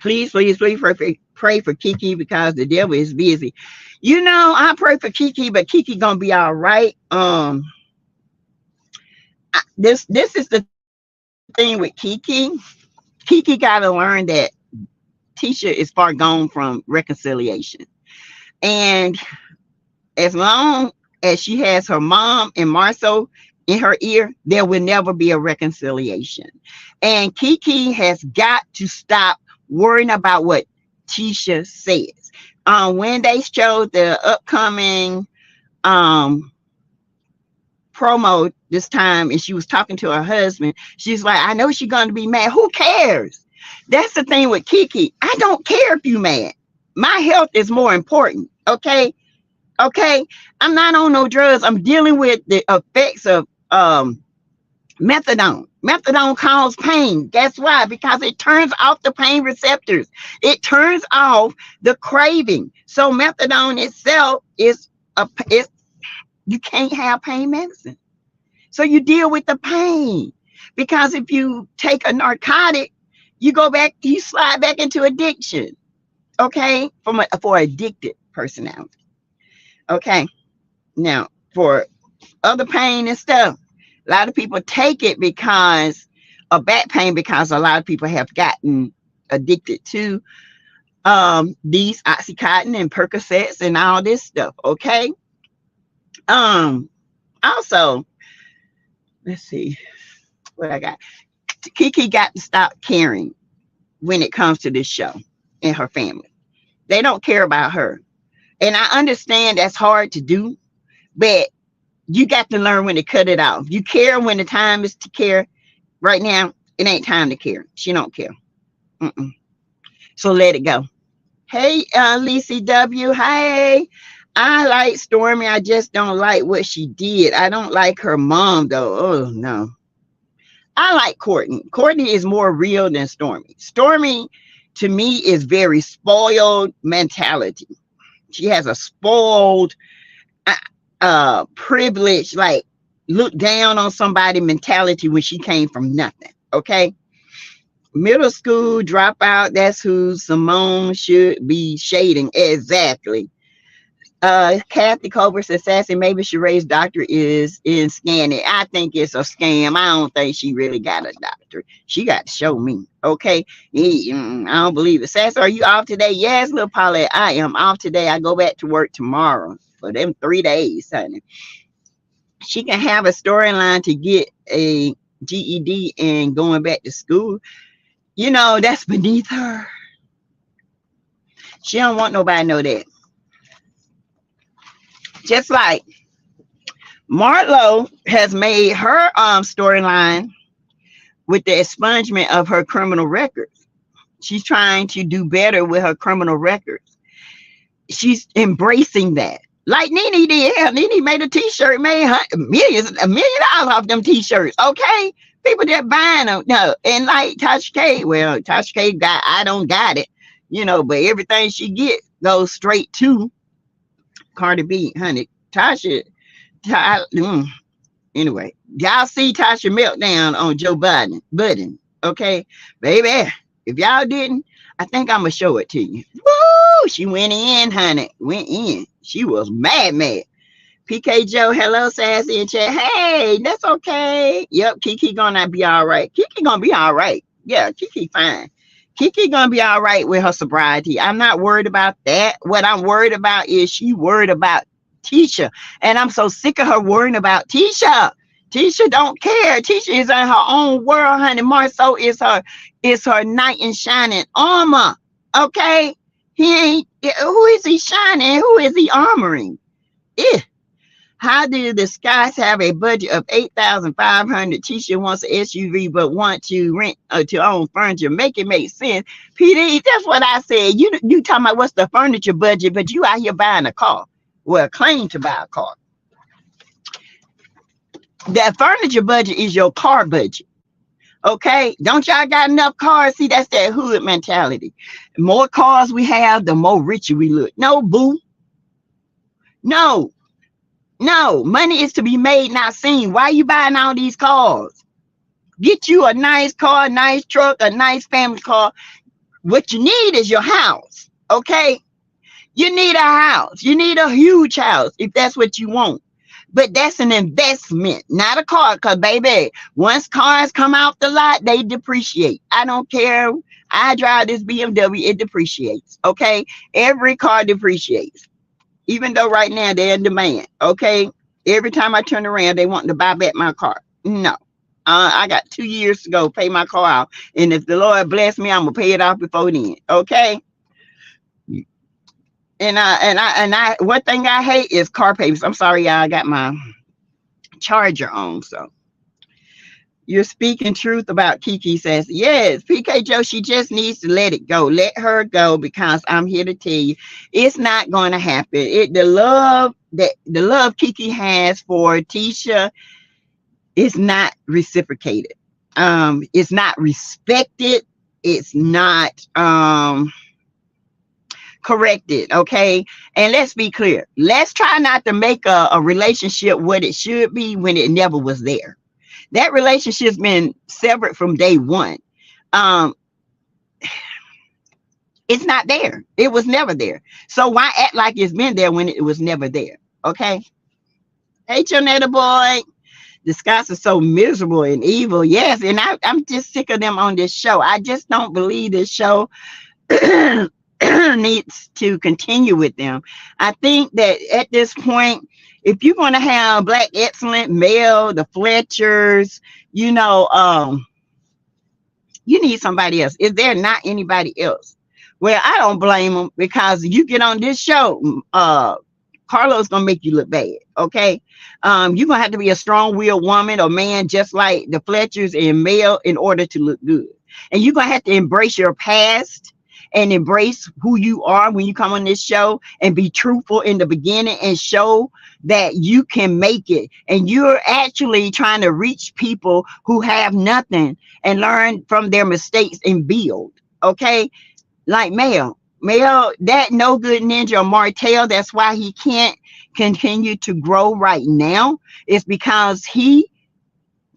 Please pray for Kiki, because the devil is busy. I pray for Kiki, but Kiki gonna be all right. This is the thing with Kiki. Kiki gotta learn that Tisha is far gone from reconciliation, and as long as she has her mom and Marsau, in her ear, there will never be a reconciliation. And Kiki has got to stop worrying about what Tisha says. When they showed the upcoming promo this time, and she was talking to her husband, she's like, I know she's going to be mad. Who cares? That's the thing with Kiki. I don't care if you mad. My health is more important. Okay. I'm not on no drugs. I'm dealing with the effects of methadone. Methadone causes pain. Guess why? Because it turns off the pain receptors. It turns off the craving. So methadone itself is you can't have pain medicine. So you deal with the pain. Because if you take a narcotic, you slide back into addiction. Okay? For addicted personality. Okay. Now, for other pain and stuff, a lot of people take it because of back pain, because a lot of people have gotten addicted to these Oxycontin and Percocets and all this stuff. Okay. Also, let's see what I got. Kiki got to stop caring when it comes to this show and her family. They don't care about her. And I understand that's hard to do, but you got to learn when to cut it off. You care when the time is to care. Right now, it ain't time to care. She don't care. So let it go. Hey, Lisa W. Hey, I like Stormy. I just don't like what she did. I don't like her mom, though. Oh, no. I like Courtney. Courtney is more real than Stormy. Stormy, to me, is very spoiled mentality. She has a spoiled, privileged, like look down on somebody mentality when she came from nothing. Okay. Middle school dropout. That's who Simone should be shading. Exactly. Kathy Cobra says Sassy, maybe she raised doctor is in scanning. I think it's a scam. I don't think she really got a doctor. She got to show me. Okay. I don't believe it. Sassy, are you off today? Yes, little Polly, I am off today. I go back to work tomorrow for them 3 days, honey. She can have a storyline to get a GED and going back to school. You know, that's beneath her. She don't want nobody to know that. Just like Marlo has made her storyline with the expungement of her criminal records. She's trying to do better with her criminal records. She's embracing that. Like Nene did. Hell, Nene made a t-shirt, made $1 million off them t-shirts. Okay? People just buying them. No, and like Tasha K, well, Tasha K I don't got it, you know, but everything she get goes straight to Cardi B, honey. Tasha, anyway, y'all see Tasha meltdown on Joe Budden, okay? Baby, if y'all didn't, I think I'm going to show it to you. Woo! She went in, honey. Went in. She was mad. PK Joe, hello, Sassy in chat. Hey, that's okay. Yep, Kiki gonna be all right. Kiki gonna be all right. Yeah, Kiki fine. Kiki gonna be all right with her sobriety. I'm not worried about that. What I'm worried about is she worried about Tisha. And I'm so sick of her worrying about Tisha. Tisha don't care. Tisha is in her own world, honey. Marsau is her knight in shining armor. Okay? Who is he shining? Who is he armoring? How do the Skies have a budget of $8,500? Tisha wants an SUV but want to rent to own furniture. Make it make sense. PD, that's what I said. You talking about what's the furniture budget, but you out here buying a car. Well, claim to buy a car. That furniture budget is your car budget. Okay? Don't y'all got enough cars? See, that's that hood mentality. The more cars we have, the more richer we look. No, boo. No, money is to be made, not seen. Why are you buying all these cars? Get you a nice car, a nice truck, a nice family car. What you need is your house, okay? You need a house. You need a huge house if that's what you want. But that's an investment, not a car. Because, baby, once cars come out the lot, they depreciate. I don't care. I drive this BMW, it depreciates, okay? Every car depreciates. Even though right now they're in demand, okay? Every time I turn around, they want to buy back my car. No. I got 2 years to go pay my car off. And if the Lord bless me, I'm gonna pay it off before then. Okay. And one thing I hate is car payments. I'm sorry, y'all. I got my charger on. So you're speaking truth about Kiki says, yes, PK Joe, she just needs to let it go. Let her go, because I'm here to tell you, it's not going to happen. The love Kiki has for Tisha is not reciprocated. It's not respected. It's not corrected. Okay. And let's be clear. Let's try not to make a relationship what it should be when it never was there. That relationship's been severed from day one. It's not there. It was never there. So why act like it's been there when it was never there? Okay. Hey, Jonetta boy. The Scots are so miserable and evil. Yes. And I'm just sick of them on this show. I just don't believe this show needs to continue with them. I think that at this point, if you're going to have Black excellent male, the Fletchers, you need somebody else. Is there not anybody else? Well, I don't blame them, because you get on this show, Carlos gonna make you look bad. Okay. You're gonna have to be a strong-willed woman or man, just like the Fletchers and male, in order to look good. And you're gonna have to embrace your past and embrace who you are when you come on this show, and be truthful in the beginning and show that you can make it. And you're actually trying to reach people who have nothing and learn from their mistakes and build. Okay. Like Mel, that no good ninja, Martell, that's why he can't continue to grow right now. It's because he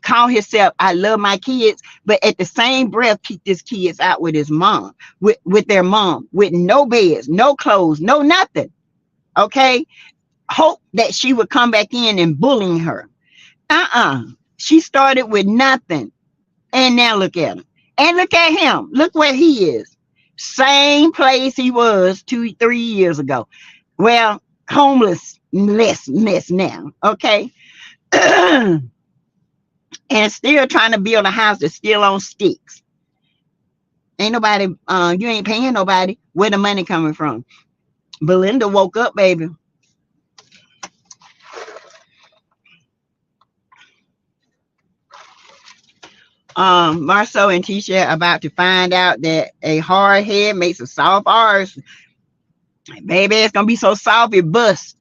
call himself, I love my kids, but at the same breath, keep his kids out with his mom, with their mom, with no beds, no clothes, no nothing. Okay. Hope that she would come back in and bullying her. She started with nothing. And now look at him. And look at him. Look where he is. Same place he was 2-3 years ago. Well, homelessness now. Okay. And still trying to build a house that's still on sticks. Ain't nobody, you ain't paying nobody. Where the money coming from? Belinda woke up, baby. Marsau and Tisha are about to find out that a hard head makes a soft arse. Baby, it's gonna be so soft it busts.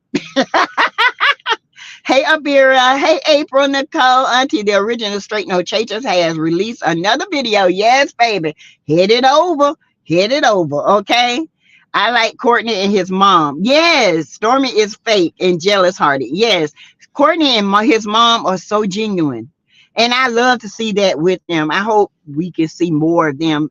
Hey, Abira. Hey, April, Nicole, Auntie, the original Straight No Chachers has released another video. Yes, baby. Hit it over. Okay. I like Courtney and his mom. Yes, Stormy is fake and jealous-hearted. Yes, Courtney and his mom are so genuine. And I love to see that with them. I hope we can see more of them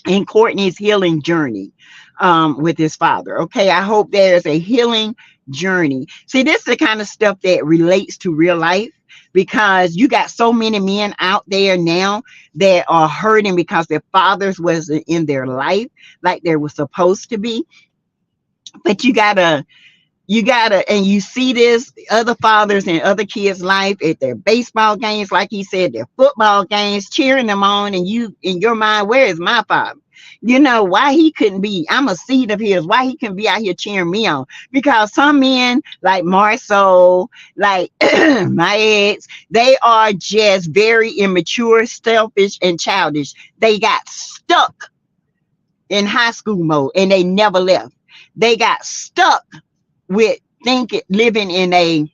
in Courtney's healing journey with his father. Okay, I hope there's a healing journey. See, this is the kind of stuff that relates to real life, because you got so many men out there now that are hurting because their fathers wasn't in their life like they were supposed to be. But you gotta, and you see this other fathers and other kids' life at their baseball games, like he said, their football games, cheering them on, and you, in your mind, where is my father? You know, why he couldn't be, I'm a seed of his, why he couldn't be out here cheering me on? Because some men like Marsau, like my ex, they are just very immature, selfish, and childish. They got stuck in high school mode and they never left. They got stuck with living in a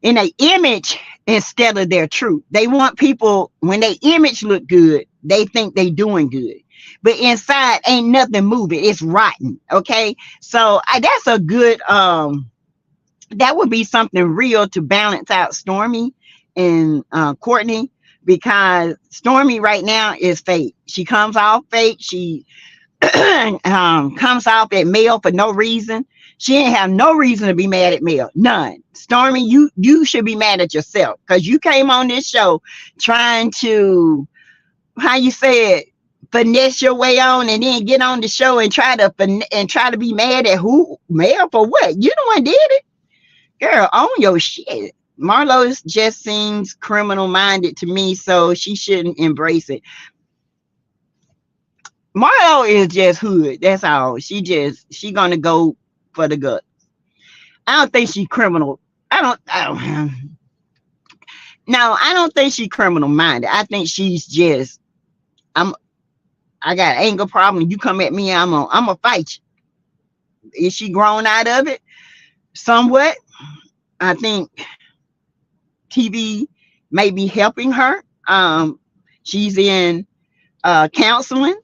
image instead of their truth. They want people, when they image look good, they think they doing good, but inside ain't nothing moving. It's rotten. Okay, so that's a good that would be something real to balance out Stormy and Courtney, because Stormy right now is fake. She comes off fake. She comes off at Mel for no reason. She ain't have no reason to be mad at Mel. None. Stormy, you should be mad at yourself, because you came on this show trying to, how you said, finesse your way on, and then get on the show and try to be mad at who? Mel for what? You the one did it. Girl, own your shit. Marlo just seems criminal minded to me, so she shouldn't embrace it. Marlo is just hood. That's all. She gonna go for the gut. I don't think she criminal. I don't. No, I don't think she criminal minded. I think she's just. I'm. I got an anger problem. You come at me, I'm a fight you. Is she grown out of it? Somewhat. I think TV may be helping her. She's in counseling.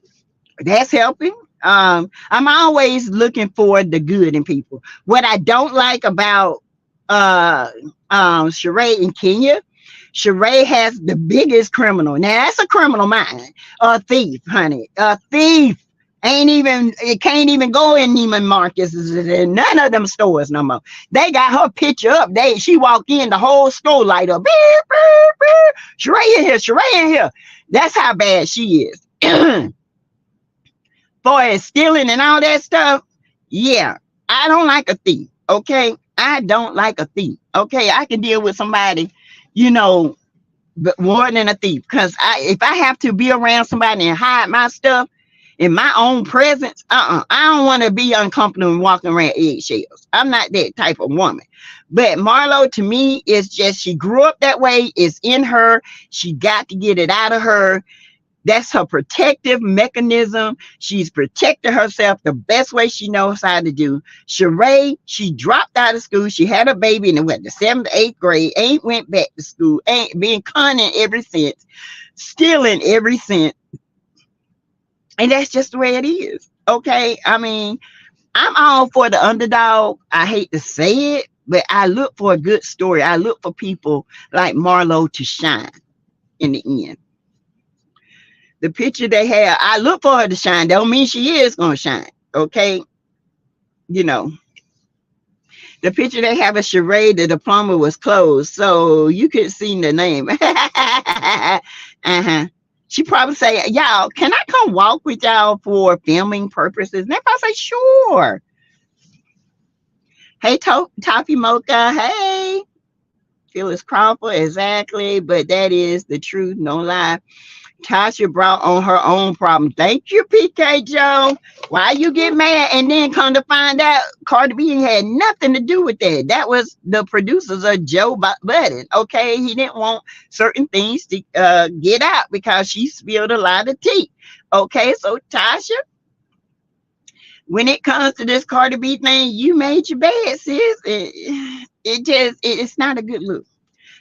That's helping. I'm always looking for the good in people. What I don't like about uh Sheree in Kenya, Sheree has the biggest criminal. Now that's a criminal mind. A thief, honey. A thief. Ain't even it can't even go in Neiman Marcus and none of them stores no more. They got her picture up. She walked in, the whole store light up. Beep, beep, beep. Sheree in here, Sheree in here. That's how bad she is. For stealing and all that stuff, yeah, I don't like a thief. Okay, I don't like a thief. Okay, I can deal with somebody, you know, but more than a thief. Because if I have to be around somebody and hide my stuff in my own presence, I don't want to be uncomfortable and walking around eggshells. I'm not that type of woman. But Marlo, to me, is just she grew up that way. It's in her. She got to get it out of her. That's her protective mechanism. She's protected herself the best way she knows how to do. Sheree, she dropped out of school. She had a baby and went to 7th, 8th grade. Ain't went back to school. Ain't been cunning ever since. Stealing ever since. And that's just the way it is. Okay. I mean, I'm all for the underdog. I hate to say it, but I look for a good story. I look for people like Marlo to shine in the end. The picture they have, I look for her to shine. Don't mean she is gonna shine. Okay. You know, the picture they have of Sheree, the diploma was closed, so you could see the name. Uh-huh. She probably say, y'all, can I come walk with y'all for filming purposes? And they probably say, sure. Hey, Toffee Mocha. Hey, Phyllis Crawford. Exactly. But that is the truth. No lie. Tasha brought on her own problem. Thank you, PK Joe. Why you get mad and then come to find out Cardi B had nothing to do with that? That was the producers of Joe Budden. Okay, he didn't want certain things to get out because she spilled a lot of tea. Okay, so Tasha, when it comes to this Cardi B thing, you made your bed, sis. It's not a good look.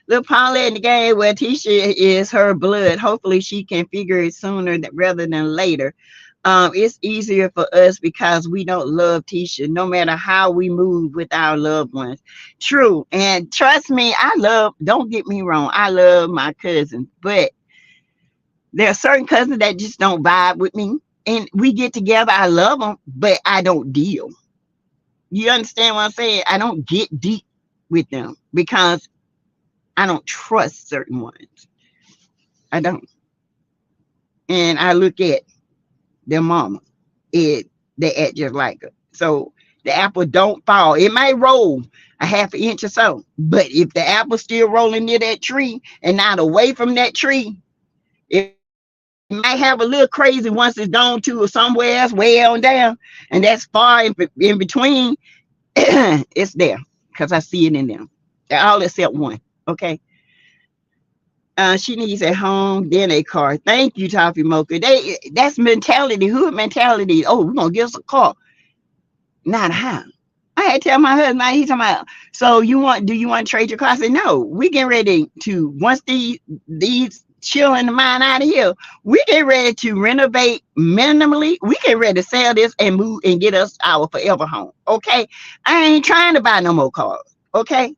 Little Paula in the game where Tisha is her blood. Hopefully she can figure it sooner rather than later. It's easier for us because we don't love Tisha, no matter how we move with our loved ones. True. And trust me, don't get me wrong, I love my cousins, but there are certain cousins that just don't vibe with me. And we get together, I love them, but I don't deal. You understand what I'm saying? I don't get deep with them because I don't trust certain ones. I don't. And I look at their mama. They act just like her. So the apple don't fall. It might roll a half an inch or so. But if the apple's still rolling near that tree and not away from that tree, it might have a little crazy once it's gone to somewhere else way on down. And that's far in between. It's there because I see it in them. They're all except one. Okay. She needs a home, then a car. Thank you, Toffee Mocha. That's mentality, hood mentality. Oh, we're gonna give us a car, not a house. I had to tell my husband, he's talking about, so do you want to trade your car? I said, no, we get ready to, once these children of mine out of here, we get ready to renovate minimally. We get ready to sell this and move and get us our forever home. Okay. I ain't trying to buy no more cars. Okay.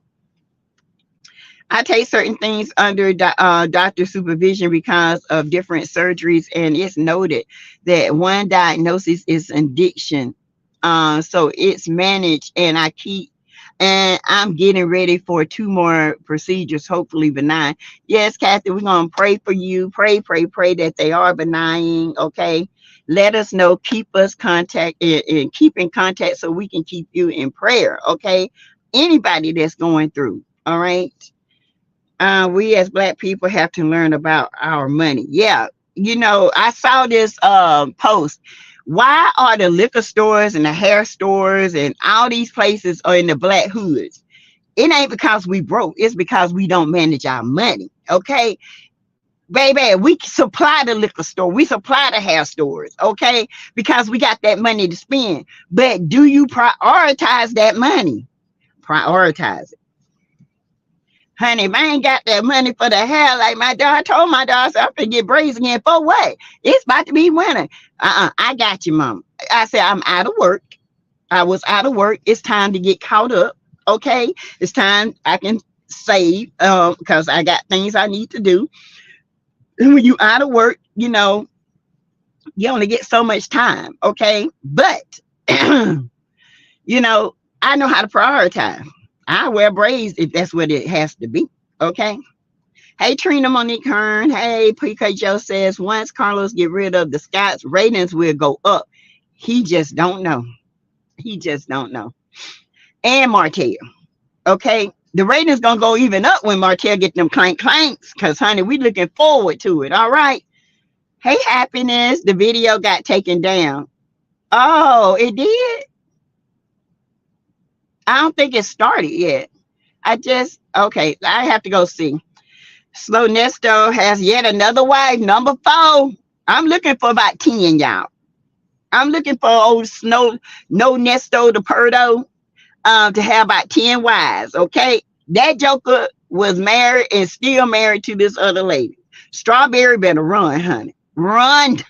I take certain things under doctor supervision because of different surgeries, and it's noted that one diagnosis is addiction. So it's managed, and I'm getting ready for 2 more procedures, hopefully benign. Yes, Kathy, we're going to pray for you. Pray that they are benign. Okay. Let us know, keep us contact and keep in contact so we can keep you in prayer. Okay. anybody that's going through. All right. We as Black people have to learn about our money. Yeah. I saw this post. Why are the liquor stores and the hair stores and all these places are in the Black hoods? It ain't because we broke. It's because we don't manage our money. Okay. Baby, we supply the liquor store. We supply the hair stores. Okay. Because we got that money to spend. But do you prioritize that money? Prioritize it. Honey, if I ain't got that money for the hair, like my daughter told my daughter, so I'm gonna get braids again. For what? It's about to be winter. I got you, mom. I said, I'm out of work. I was out of work. It's time to get caught up. Okay. It's time I can save because I got things I need to do. And when you out of work, you only get so much time. Okay. But, I know how to prioritize. I wear braids if that's what it has to be. Okay. Hey, Trina Monique Hearn. Hey, PK Joe says, once Carlos get rid of the Scots, ratings will go up. He just don't know. He just don't know. And Martell. Okay. The ratings gonna go even up when Martell get them clanks. Because, honey, we looking forward to it. All right. Hey, Happiness. The video got taken down. Oh, it did? I don't think it started yet. Okay, I have to go see. Slow Nesto has yet another wife, number 4. I'm looking for about 10, y'all. I'm looking for old No Nesto the Perdo to have about 10 wives, okay? That joker was married and still married to this other lady. Strawberry better run, honey. Run.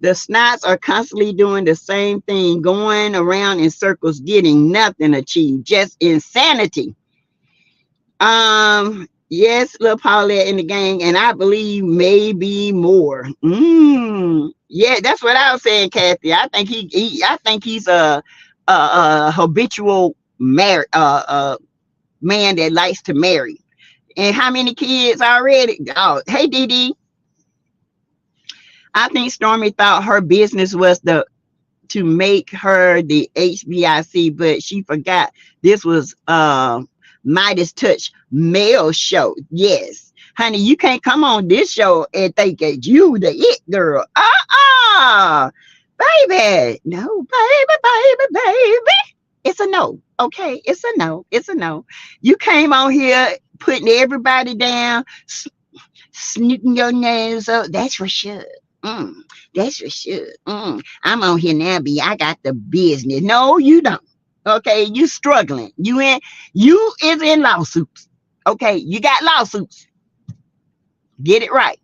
The snots are constantly doing the same thing, going around in circles, getting nothing achieved, just insanity. Yes, little Paulette in the gang, and I believe maybe more. Yeah, that's what I was saying, Kathy. I think he's a habitual man that likes to marry. And how many kids already? Oh, hey, Dee Dee. I think Stormy thought her business was to make her the HBIC, but she forgot this was Midas Touch male show. Yes, honey, you can't come on this show and think that you the it girl. Baby, no, baby. It's a no. Okay, it's a no. It's a no. You came on here putting everybody down, snooting your nose up. That's for sure. That's for sure. I'm on here now, B. I got the business. No, you don't. Okay, you struggling. You is in lawsuits. Okay, you got lawsuits. Get it right.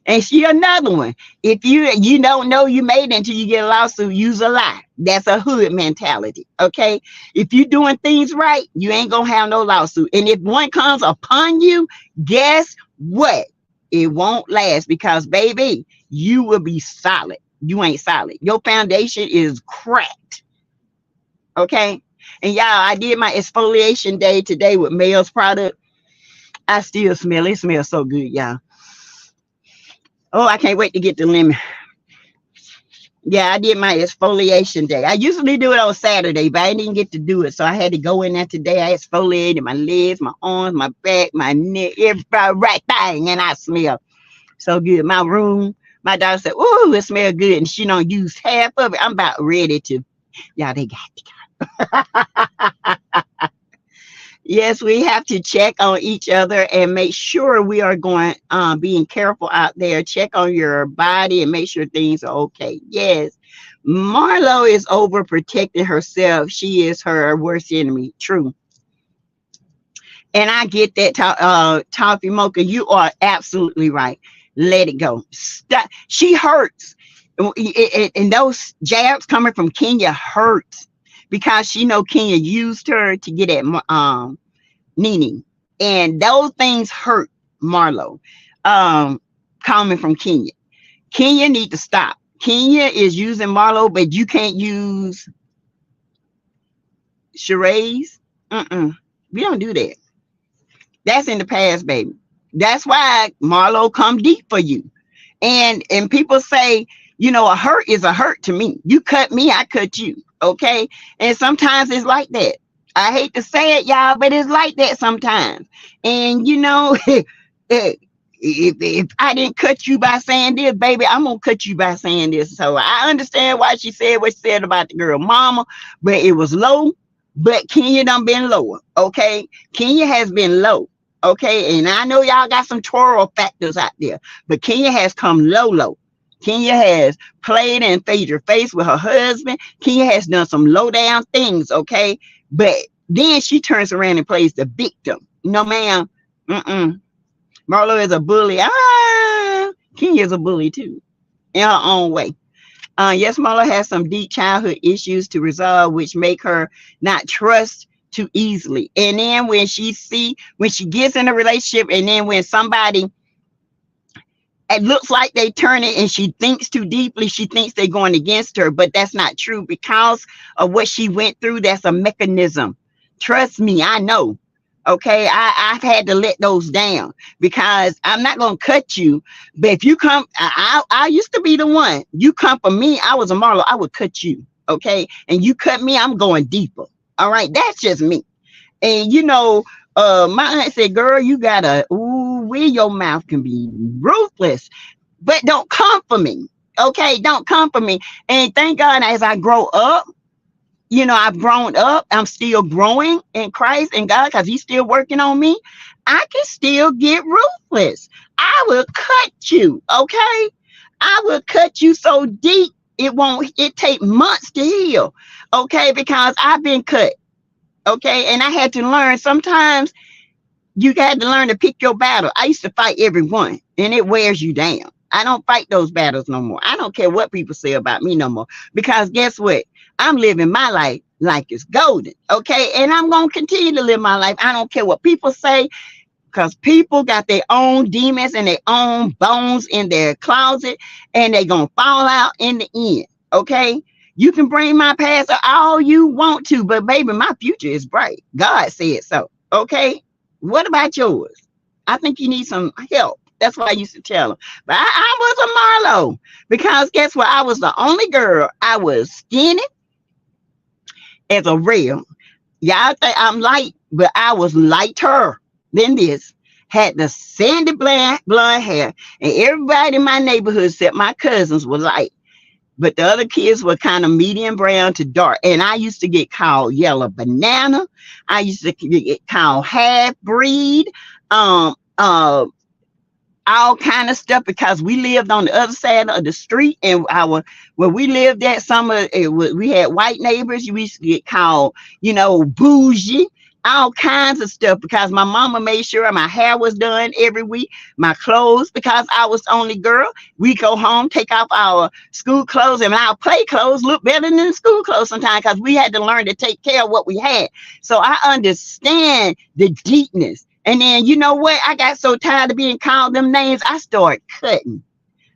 And she another one. If you don't know you made it until you get a lawsuit, use a lie. That's a hood mentality. Okay. If you doing things right, you ain't gonna have no lawsuit. And if one comes upon you, guess what? It won't last because, baby, you will be solid. You ain't solid. Your foundation is cracked. Okay. And y'all, I did my exfoliation day today with Mel's product. I still smell it. It smells so good, y'all. Oh, I can't wait to get the lemon. Yeah, I did my exfoliation day. I usually do it on Saturday, but I didn't get to do it. So I had to go in there today. I exfoliated my legs, my arms, my back, my neck, every right thing. And I smell so good. My room, my daughter said, "Oh, it smells good." And she don't use half of it. I'm about ready to. Y'all, they got to go. Yes, we have to check on each other and make sure we are being careful out there. Check on your body and make sure things are okay. Yes, Marlo is overprotecting herself. She is her worst enemy. True. And I get that, Toffee Mocha. You are absolutely right. Let it go. Stop. She hurts. And those jabs coming from Kenya hurts. Because she know Kenya used her to get at Nene. And those things hurt Marlo coming from Kenya. Kenya need to stop. Kenya is using Marlo, but you can't use Sheray's. We don't do that. That's in the past, baby. That's why Marlo come deep for you. And people say, a hurt is a hurt to me. You cut me, I cut you. Okay. And sometimes it's like that. I hate to say it, y'all, but it's like that sometimes. And if I didn't cut you by saying this, baby, I'm gonna cut you by saying this. So I understand why she said what she said about the girl mama, but it was low. But Kenya done been lower. Okay. Kenya has been low. Okay. And I know y'all got some twirl factors out there, but Kenya has come low. Kenya has played and fade her face with her husband. Kenya has done some low down things. Okay. But then she turns around and plays the victim. No, ma'am. Mm-mm. Marlo is a bully. Kenya is a bully too, in her own way. Yes, Marlo has some deep childhood issues to resolve, which make her not trust too easily. And then when she gets in a relationship, and then when somebody, it looks like they turn it and she thinks too deeply, she thinks they're going against her, but that's not true because of what she went through. That's a mechanism. Trust me, I know. Okay, I've had to let those down because I'm not gonna cut you. But if you come, I used to be the one. You come for me, I was a Marlo, I would cut you. Okay, and you cut me, I'm going deeper. All right, that's just me. And my aunt said, "Girl, you gotta, where your mouth can be ruthless, but don't come for me. Okay, don't come for me." And thank God, as I grow up. I've grown up. I'm still growing in Christ and God because He's still working on me. I can still get ruthless. I will cut you, okay? I will cut you so deep it take months to heal, okay? Because I've been cut, okay? And I had to learn sometimes you had to learn to pick your battle. I used to fight everyone, and it wears you down. I don't fight those battles no more. I don't care what people say about me no more. Because guess what? I'm living my life like it's golden. Okay. And I'm going to continue to live my life. I don't care what people say, because people got their own demons and their own bones in their closet, and they're going to fall out in the end. Okay. You can bring my past all you want to, but baby, my future is bright. God said so. Okay. What about yours? I think you need some help. That's what I used to tell them. But I was a Marlo because guess what? I was the only girl. I was skinny as a rail. Y'all think I'm light, but I was lighter than this. Had the sandy blonde hair, and everybody in my neighborhood except my cousins was light. But the other kids were kind of medium brown to dark. And I used to get called yellow banana. I used to get called half breed. All kind of stuff because we lived on the other side of the street, and where we lived at, we had white neighbors. We used to get called, bougie, all kinds of stuff because my mama made sure my hair was done every week, my clothes, because I was the only girl. We go home, take off our school clothes, and our play clothes look better than school clothes sometimes because we had to learn to take care of what we had. So I understand the deepness. And then you know what? I got so tired of being called them names, I started cutting.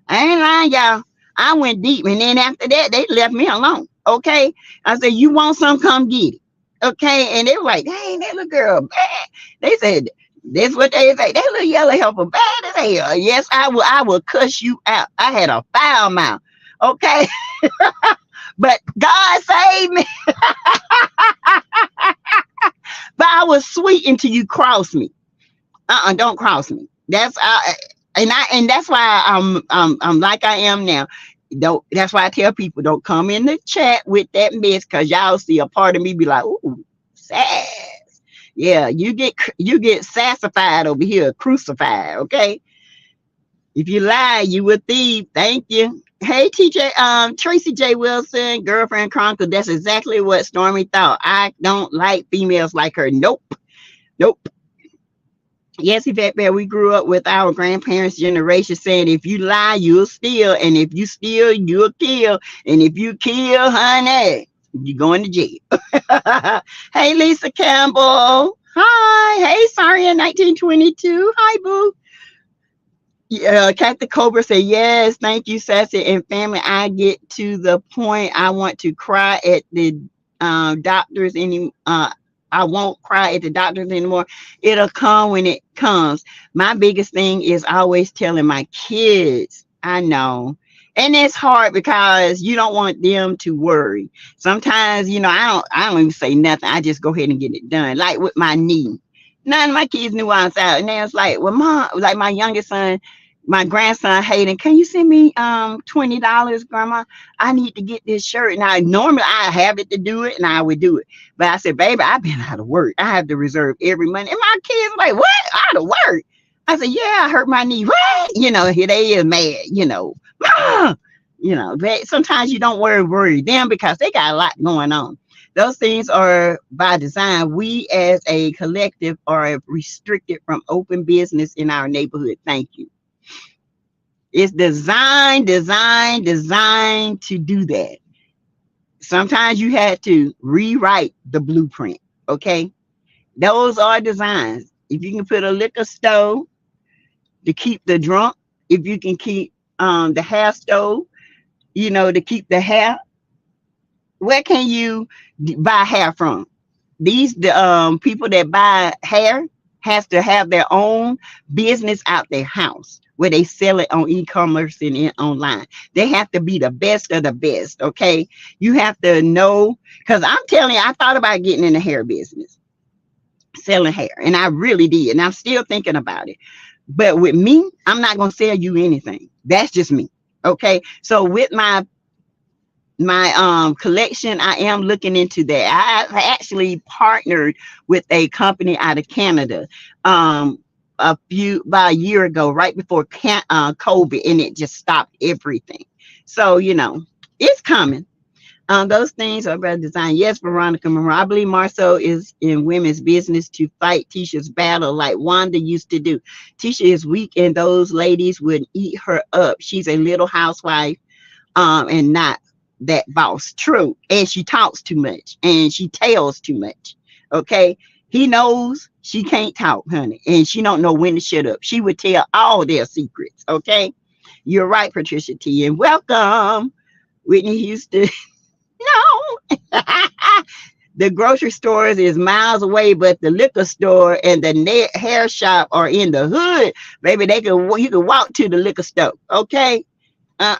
I ain't lying, y'all. I went deep. And then after that, they left me alone. Okay. I said, you want some? Come get it. Okay. And they were like, dang, that little girl bad. They said, that's what they say. That little yellow helper bad as hell. Yes, I will cuss you out. I had a foul mouth. Okay. But God saved me. But I was sweet until you crossed me. Don't cross me. That's why I'm like I am now. That's why I tell people don't come in the chat with that mess, because y'all see a part of me be like, ooh, sass. Yeah, you get sassified over here, crucified. Okay. If you lie, you a thief. Thank you. Hey, TJ, Tracy J. Wilson, girlfriend chronicle. That's exactly what Stormy thought. I don't like females like her. Nope. Yes, Yvette Bear, we grew up with our grandparents' generation saying, if you lie, you'll steal. And if you steal, you'll kill. And if you kill, honey, you're going to jail. Hey, Lisa Campbell. Hi. Hey, Saria 1922. Hi, boo. Captain Cobra said, yes, thank you, Sassy and family. I get to the point I want to cry at the doctors I won't cry at the doctors anymore. It'll come when it comes. My biggest thing is always telling my kids, I know, And it's hard because you don't want them to worry. Sometimes, I don't even say nothing. I just go ahead and get it done. Like with my knee. None of my kids knew I was out. And they was like, well, mom, like my youngest son, my grandson Hayden, can you send me $20, grandma? I need to get this shirt. Now normally I have it to do it and I would do it. But I said, baby, I've been out of work. I have to reserve every month. And my kids were like, what? Out of work? I said, yeah, I hurt my knee. What? Here they is mad. "Mom!" Sometimes you don't worry them because they got a lot going on. Those things are by design. We as a collective are restricted from open business in our neighborhood. Thank you. It's designed to do that. Sometimes you had to rewrite the blueprint. Okay. Those are designs. If you can put a liquor store to keep the drunk, if you can keep the hair stove, to keep the hair, where can you buy hair from? The people that buy hair has to have their own business out their house where they sell it on e-commerce and online. They have to be the best of the best. Okay. You have to know, because I'm telling you, I thought about getting in the hair business, selling hair, and I really did. And I'm still thinking about it. But with me, I'm not going to sell you anything. That's just me. Okay. So with my collection, I am looking into that. I actually partnered with a company out of Canada about a year ago, right before COVID, and it just stopped everything. So it's coming. Those things are by design. Yes, Veronica Monroe. I believe Marsau is in women's business to fight Tisha's battle like Wanda used to do. Tisha is weak and those ladies would eat her up. She's a little housewife and not that boss. True. And she talks too much and she tells too much. Okay. He knows she can't talk, honey, and she don't know when to shut up. She would tell all their secrets. Okay. You're right, Patricia T. And welcome, Whitney Houston. No. The grocery stores is miles away, but the liquor store and the hair shop are in the hood. Baby, you can walk to the liquor store. Okay. That's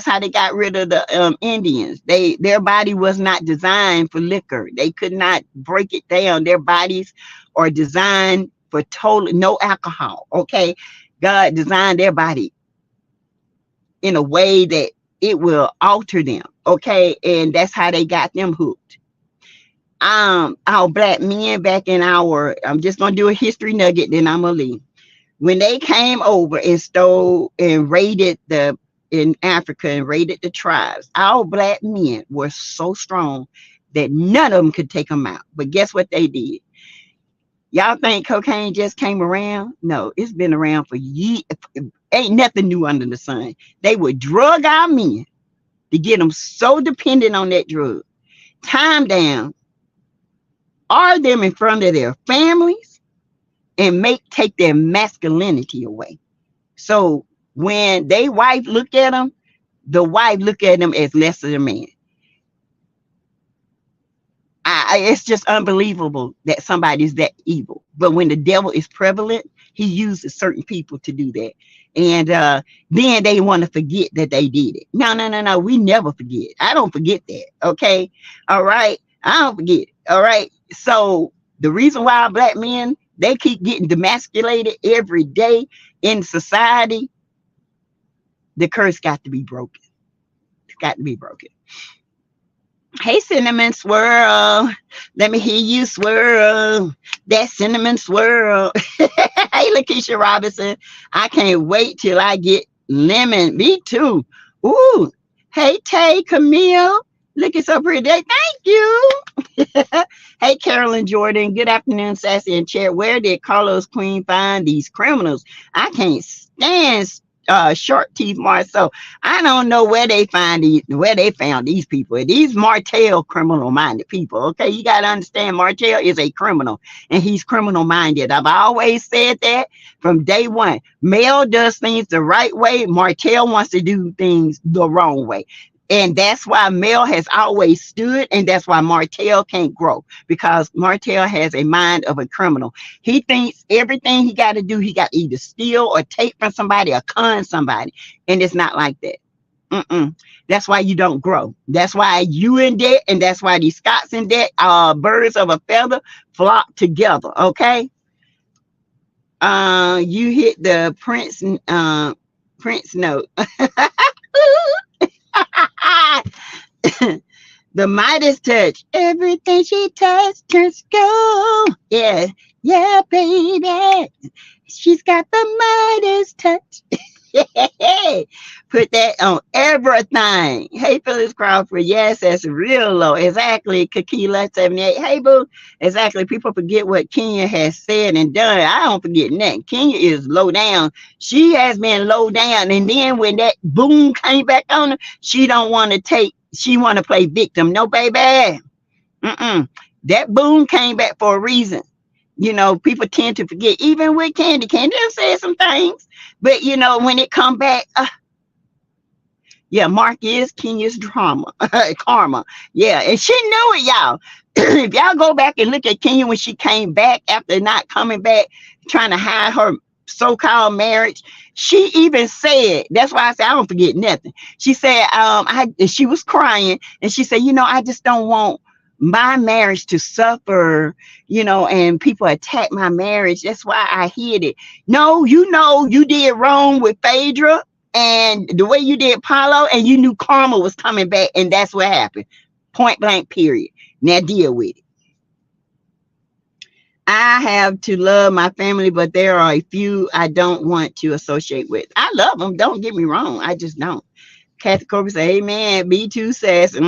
how they got rid of the Indians. Their body was not designed for liquor. They could not break it down. Their bodies are designed for total no alcohol. Okay. God designed their body in a way that it will alter them. Okay. And that's how they got them hooked. Our black men back in I'm just going to do a history nugget, then I'm going to leave. When they came over and stole and raided in Africa and raided the tribes, our black men were so strong that none of them could take them out. But guess what they did? Y'all think cocaine just came around? No, it's been around for years. Ain't nothing new under the sun. They would drug our men to get them so dependent on that drug, time down, are them in front of their families, and take their masculinity away. So when they wife look at them, the wife look at them as less than a man. It's just unbelievable that somebody's that evil. But when the devil is prevalent, he uses certain people to do that. And then they want to forget that they did it. No. We never forget. I don't forget that. Okay. All right. I don't forget. All right. So the reason why black men, they keep getting demasculated every day in society, the curse got to be broken. It's got to be broken. Hey, Cinnamon Swirl. Let me hear you swirl. That cinnamon swirl. Hey, Lakeisha Robinson. I can't wait till I get lemon. Me too. Ooh. Hey, Tay, Camille. Looking so pretty. Thank you. Hey, Carolyn Jordan. Good afternoon, Sassy and Chair. Where did Carlos Queen find these criminals? I can't stand short teeth Marsau. I don't know where they found these people. These Martell criminal minded people. Okay, you got to understand, Martell is a criminal and he's criminal minded. I've always said that from day one. Mel does things the right way. Martell wants to do things the wrong way. And that's why Mel has always stood, and that's why Martell can't grow, because Martell has a mind of a criminal. He thinks everything he got to do, he got to either steal or take from somebody or con somebody. And it's not like that. Mm-mm. That's why you don't grow. That's why you in debt, and that's why these Scots in debt, birds of a feather flock together. Okay. You hit the Prince note. The Midas touch. Everything she touched turns gold. Yeah, yeah, baby. She's got the Midas touch. Put that on everything. Hey, Phyllis Crawford. Yes, that's real low. Exactly. Kakila 78. Hey, boo. Exactly. People forget what Kenya has said and done. I don't forget nothing. Kenya is low down. She has been low down. And then when that boom came back on her, she don't want to take, she want to play victim. No, baby. Mm-mm. That boom came back for a reason. You know, people tend to forget, even with Candy. Candy has said some things, but you know, when it come back, yeah, Mark is Kenya's drama, karma. Yeah, and she knew it, y'all. If y'all go back and look at Kenya when she came back after not coming back, trying to hide her so-called marriage, she even said, that's why I say I don't forget nothing. She said, she was crying, and she said, you know, I just don't want my marriage to suffer, you know, and people attack my marriage. That's why I hid it. No, you know, you did wrong with Phaedra and the way you did Paulo, and you knew karma was coming back, and that's what happened. Point blank, period. Now deal with it. I have to love my family, but there are a few I don't want to associate with. I love them. Don't get me wrong. I just don't. Kathy Corbin say, "Amen. Me too, Sassy."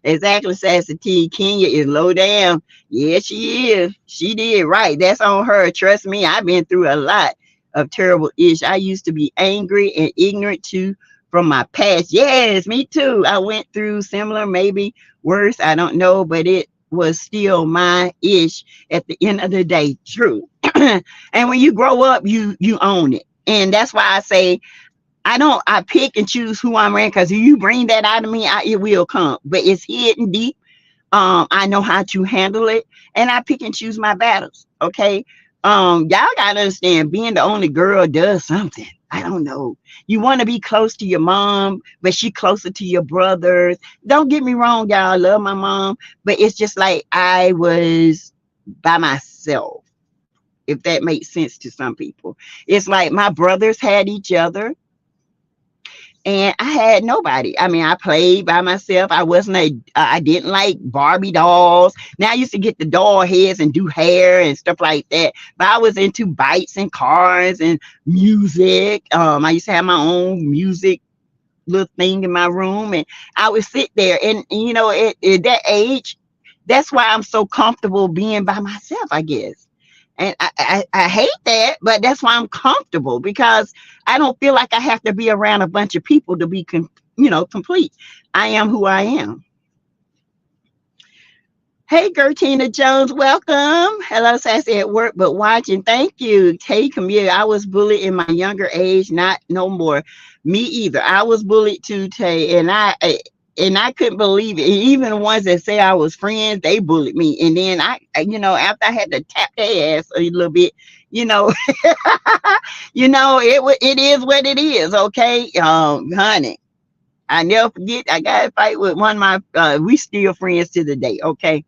Exactly, Sassy T. Kenya is low down. Yeah, she is. She did right. That's on her. Trust me, I've been through a lot of terrible ish. I used to be angry and ignorant too from my past. Yes, me too. I went through similar, maybe worse. I don't know, but it was still my ish at the end of the day. True. And when you grow up, you own it. And that's why I say I pick and choose who I'm around, because if you bring that out of me, it will come. But it's hidden deep. I know how to handle it, and I pick and choose my battles. Okay. Y'all gotta understand, being the only girl does something. I don't know. You want to be close to your mom, but she closer to your brothers. Don't get me wrong, y'all. I love my mom, but it's just like I was by myself, if that makes sense to some people. It's like my brothers had each other, and I had nobody. I mean, I played by myself. I didn't like Barbie dolls. Now I used to get the doll heads and do hair and stuff like that. But I was into bikes and cars and music. I used to have my own music little thing in my room, and I would sit there. And you know, at that age, that's why I'm so comfortable being by myself, I guess. And I hate that, but that's why I'm comfortable, because I don't feel like I have to be around a bunch of people to be, complete. I am who I am. Hey, Gertina Jones, welcome. Hello, Sassy at work, but watching. Thank you. Hey, Camille, I was bullied in my younger age, not no more. Me either. I was bullied too, Tay, and I couldn't believe it. And even the ones that say I was friends, they bullied me. And then after I had to tap their ass a little bit, it is what it is. Okay, honey. I never forget. I got a fight with one of my. We still friends to the day. Okay,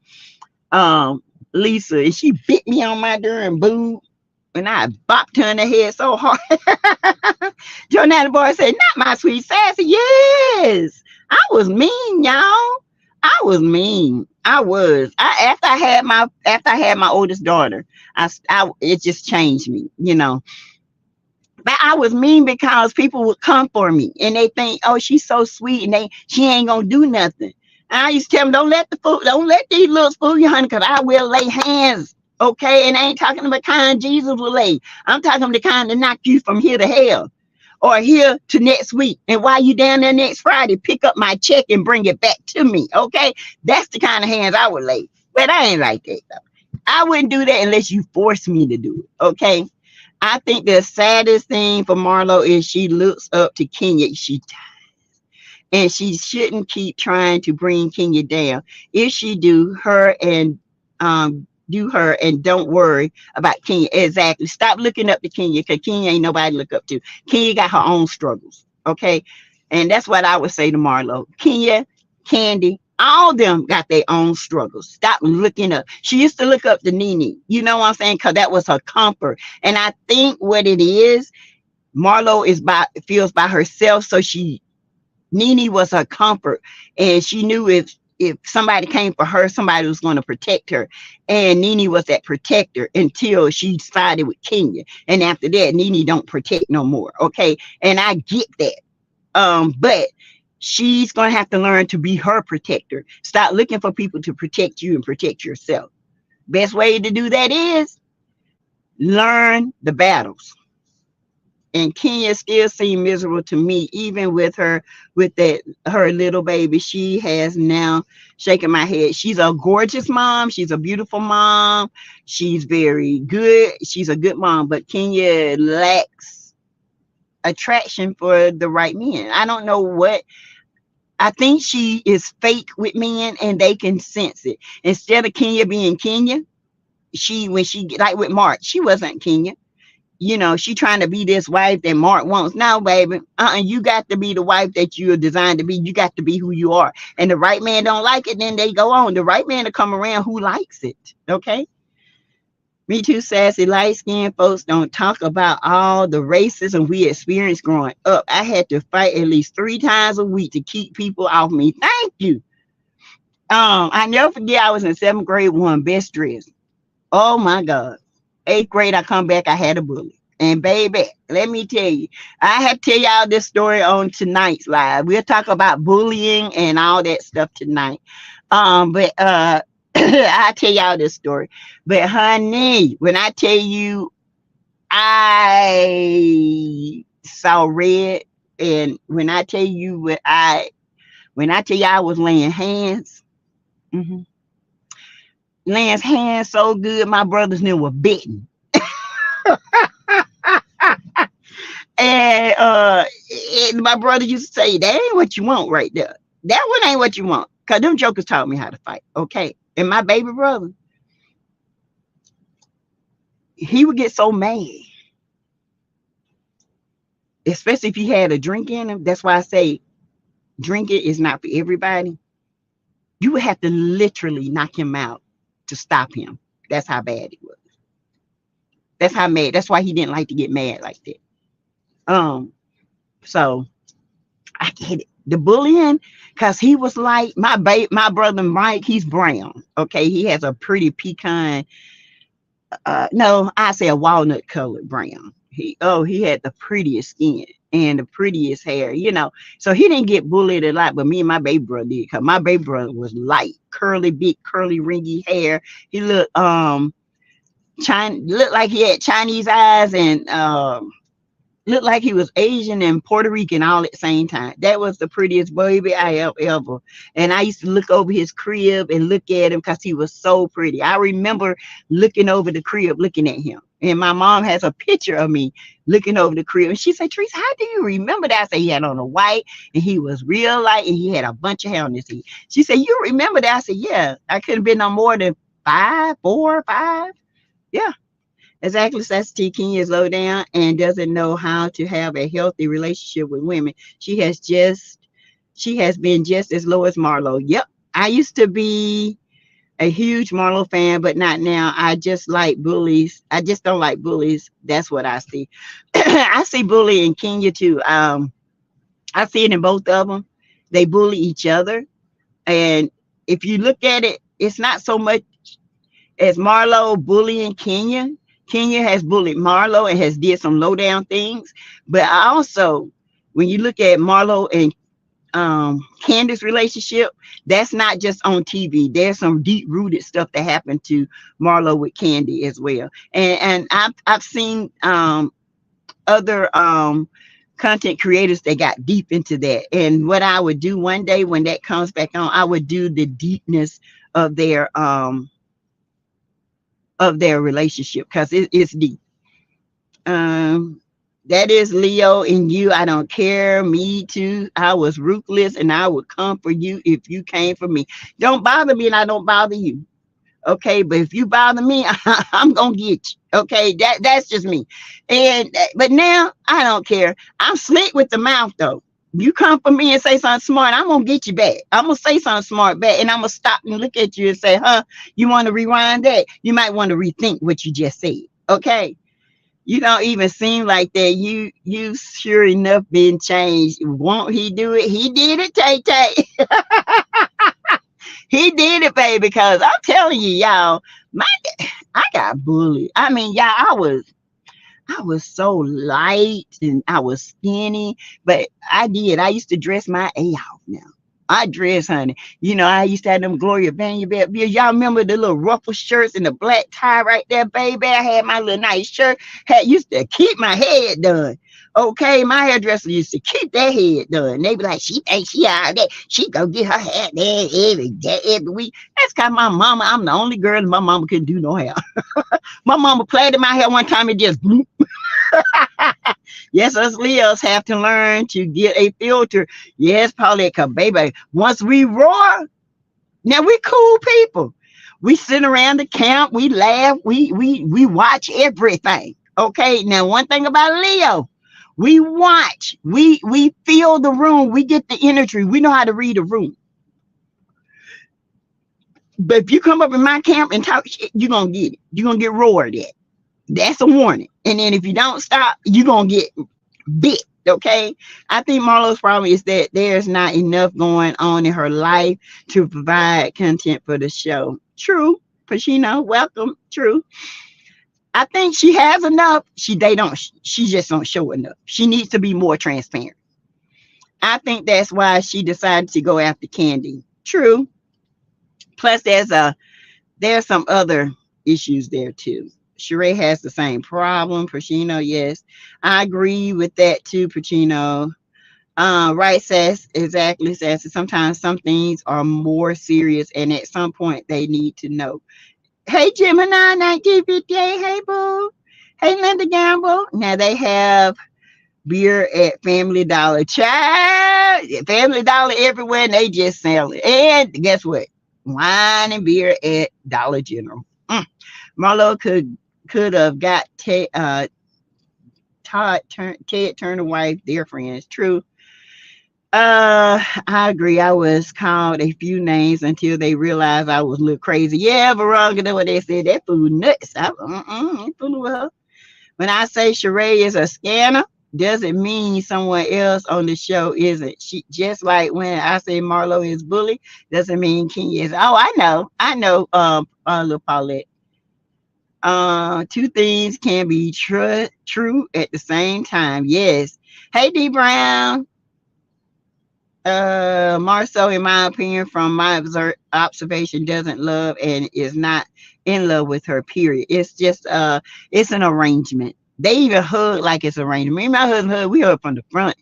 Lisa, and she bit me on my darn boob, and I bopped her in the head so hard. Jonathan boy said, "Not my sweet Sassy." Yes. I was mean, y'all. I was mean. I was. After I had my oldest daughter, it just changed me, But I was mean because people would come for me, and they think, "Oh, she's so sweet, and she ain't gonna do nothing." And I used to tell them, don't let these looks fool you, honey, because I will lay hands. Okay, and I ain't talking about the kind Jesus will lay. I'm talking about the kind to knock you from here to hell, or here to next week. And while you down there next Friday, pick up my check and bring it back to me. Okay. That's the kind of hands I would lay. But I ain't like that though. I wouldn't do that unless you force me to do it. Okay. I think the saddest thing for Marlo is she looks up to Kenya. She does. and she shouldn't keep trying to bring Kenya down. If she do her and don't worry about Kenya. Exactly. Stop looking up to Kenya because Kenya ain't nobody to look up to. Kenya got her own struggles. Okay. And that's what I would say to Marlo. Kenya, Candy, all them got their own struggles. Stop looking up. She used to look up to Nene. You know what I'm saying? Because that was her comfort. And I think what it is, Marlo feels by herself. So Nene was her comfort. And she knew if somebody came for her, somebody was going to protect her. And Nene was that protector until she sided with Kenya. And after that, Nene don't protect no more. Okay. And I get that. But she's going to have to learn to be her protector. Stop looking for people to protect you and protect yourself. Best way to do that is learn the battles. And Kenya still seems miserable to me, even with her, with her little baby. She has now shaken my head. She's a gorgeous mom. She's a beautiful mom. She's very good. She's a good mom, but Kenya lacks attraction for the right men. I don't know what. I think she is fake with men and they can sense it. Instead of Kenya being Kenya, when she like with Mark, she wasn't Kenya. You know, she trying to be this wife that Mark wants. No, baby. You got to be the wife that you're designed to be. You got to be who you are. And the right man don't like it, then they go on. The right man to come around who likes it. Okay. Me too, sassy light skinned folks don't talk about all the racism we experienced growing up. I had to fight at least 3 times a week to keep people off me. Thank you. I never forget I was in 7th grade, won best dress. Oh my God. 8th grade, I come back, I had a bully. And baby, let me tell you, I had to tell y'all this story on tonight's live. We'll talk about bullying and all that stuff tonight. But I'll tell y'all this story. But honey, when I tell you I saw red, and when I tell you when I tell you I was laying hands, mhm, laying hands so good, my brothers knew were bitten. And my brother used to say, that ain't what you want right there. That one ain't what you want. Because them jokers taught me how to fight. Okay. And my baby brother, he would get so mad. Especially if he had a drink in him. That's why I say drinking is not for everybody. You would have to literally knock him out to stop him. That's how bad it was. That's how mad. That's why he didn't like to get mad like that. So I get it. The bullying, because he was like my brother Mike, he's brown. Okay, he has a pretty pecan, no, I say a walnut colored brown. He had the prettiest skin and the prettiest hair, So he didn't get bullied a lot, but me and my baby brother did, because my baby brother was light, big curly ringy hair. He looked looked like he had Chinese eyes, and looked like he was Asian and Puerto Rican all at the same time. That was the prettiest baby I ever. And I used to look over his crib and look at him because he was so pretty. I remember looking over the crib, looking at him. And my mom has a picture of me looking over the crib. And she said, Teresa, how do you remember that? I said, he had on a white and he was real light and he had a bunch of hair on his head. She said, you remember that? I said, yeah, I couldn't have been no more than 5, 4, 5. Yeah. Exactly. SASSYTEA Kenya is low down and doesn't know how to have a healthy relationship with women. She has been just as low as Marlo. Yep. I used to be a huge Marlo fan, but not now. I just like bullies. I just don't like bullies. That's what I see. I see bully in Kenya too. I see it in both of them. They bully each other. And if you look at it, it's not so much as Marlo bullying Kenya. Kenya has bullied Marlo and has did some low down things. But I also, when you look at Marlo and Candace's relationship, that's not just on TV. There's some deep rooted stuff that happened to Marlo with Candy as well. And I've seen other content creators that got deep into that. And what I would do one day when that comes back on, I would do the deepness of their relationship, because it's deep. That is Leo in you. I don't care. Me too. I was ruthless and I would come for you if you came for me. Don't bother me and I don't bother you. Okay, but if you bother me, I'm gonna get you. Okay, that's just me. And but now I don't care. I'm slick with the mouth though. You come for me and say something smart, I'm gonna get you back. I'm gonna say something smart back, and I'm gonna stop and look at you and say, "Huh? You want to rewind that? You might want to rethink what you just said." Okay, you don't even seem like that. You sure enough been changed. Won't he do it? He did it, Tay Tay. He did it, baby. Because I'm telling you, y'all, my I got bullied. I mean, y'all, I was so light and I was skinny, but I did. I used to dress my A off now. I dress, honey. You know, I used to have them Gloria Vanderbilt. Y'all remember the little ruffle shirts and the black tie right there, baby? I had my little nice shirt. Had used to keep my head done. Okay, my hairdresser used to keep that head done. They be like, she ain't she all that. She go get her hair done every day, every week. That's cause my mama, I'm the only girl and my mama couldn't do no hair. My mama plaited my hair one time and just bloop. Yes, us Leos have to learn to get a filter. Yes, Paulette, cause baby, once we roar, now we cool people. We sit around the camp, we laugh, we watch everything. Okay, now one thing about Leo, we watch, we feel the room, we get the energy, we know how to read a room. But if you come up in my camp and talk shit, you're gonna get it. You're gonna get roared at. That's a warning. And then if you don't stop, you're gonna get bit. Okay. I think Marlo's problem is that there's not enough going on in her life to provide content for the show. True. Pacino, welcome. True. I think she has enough. She just don't show enough. She needs to be more transparent. I think that's why she decided to go after Candy. True. Plus there's some other issues there too. Sheree has the same problem. Pacino, yes. I agree with that too, Pacino. Right, Sass, exactly, Sass. Sometimes some things are more serious, and at some point they need to know. Hey, Gemini, 1958. Hey, Boo. Hey, Linda Gamble. Now they have beer at Family Dollar. Child, Family Dollar everywhere, and they just sell it. And guess what? Wine and beer at Dollar General. Marlo could have got Ted Turner wife, their friends. True. I agree. I was called a few names until they realized I was a little crazy. Yeah, Veronica, that's what they said. That fool nuts. Ain't fooling with her. When I say Sheree is a scanner, doesn't mean someone else on the show isn't. She just like when I say Marlo is bully, doesn't mean Kenya is. Oh, I know. Little Paulette. Two things can be true at the same time. Yes. Hey, D Brown. Marsau, in my opinion, from my observation, doesn't love and is not in love with her. Period. It's just it's an arrangement. They even hug like it's arrangement. Me and my husband hug. We hug from the front.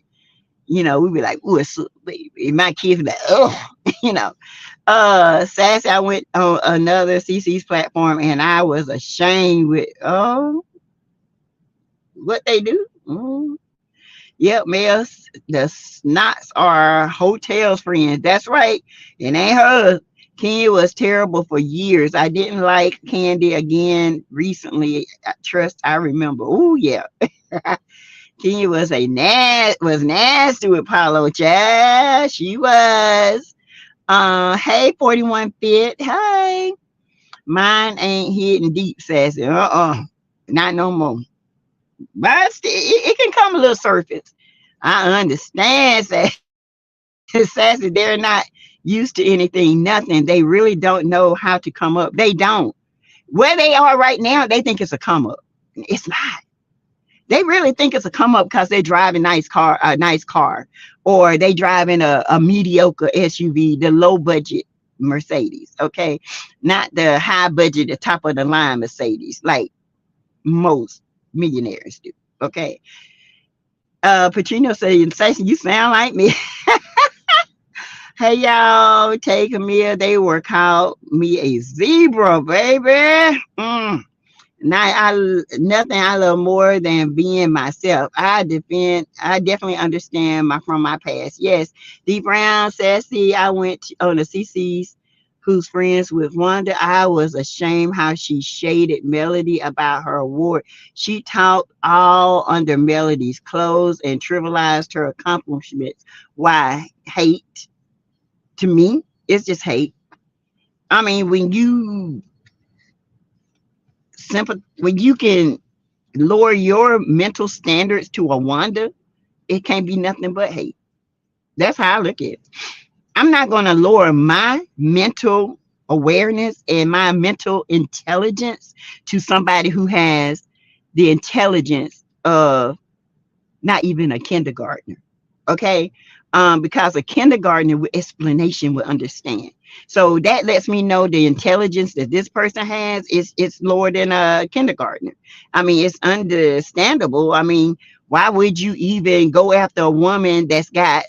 You know, we be like, "Ooh, it's so baby." My kids be like, "Oh," you know. Sassy, I went on another CC's platform and I was ashamed with what they do. Yep, Mel, the snots are hotels friends. That's right. It ain't her. Kenya was terrible for years. I didn't like Candy again recently. I remember. Oh yeah. Kenya was nasty with Paulo. Yeah, she was. Hey, 41 Fit. Hey. Mine ain't hidden deep, Sassy. Not no more. But it can come a little surface. I understand, Sassy. They're not used to anything, nothing. They really don't know how to come up. They don't. Where they are right now, they think it's a come up. It's not. They really think it's a come up because they drive a nice car, or they driving a mediocre SUV, the low budget Mercedes. Okay, not the high budget, the top of the line Mercedes, like most millionaires do. Okay. Pacino saying, Station, you sound like me. Hey y'all, take a meal. They were called me a zebra, baby. Nothing I love more than being myself. I definitely understand from my past. Yes, deep brown, sassy. I went on the CC's who's friends with Wanda. I was ashamed how she shaded Melody about her award. She talked all under Melody's clothes and trivialized her accomplishments. Why? Hate. To me, it's just hate. I mean, when you can lower your mental standards to a Wanda, it can't be nothing but hate. That's how I look at it. I'm not going to lower my mental awareness and my mental intelligence to somebody who has the intelligence of not even a kindergartner. Okay. Because a kindergartner with explanation will understand. So that lets me know the intelligence that this person has is it's lower than a kindergartner. I mean, it's understandable. I mean, why would you even go after a woman that's got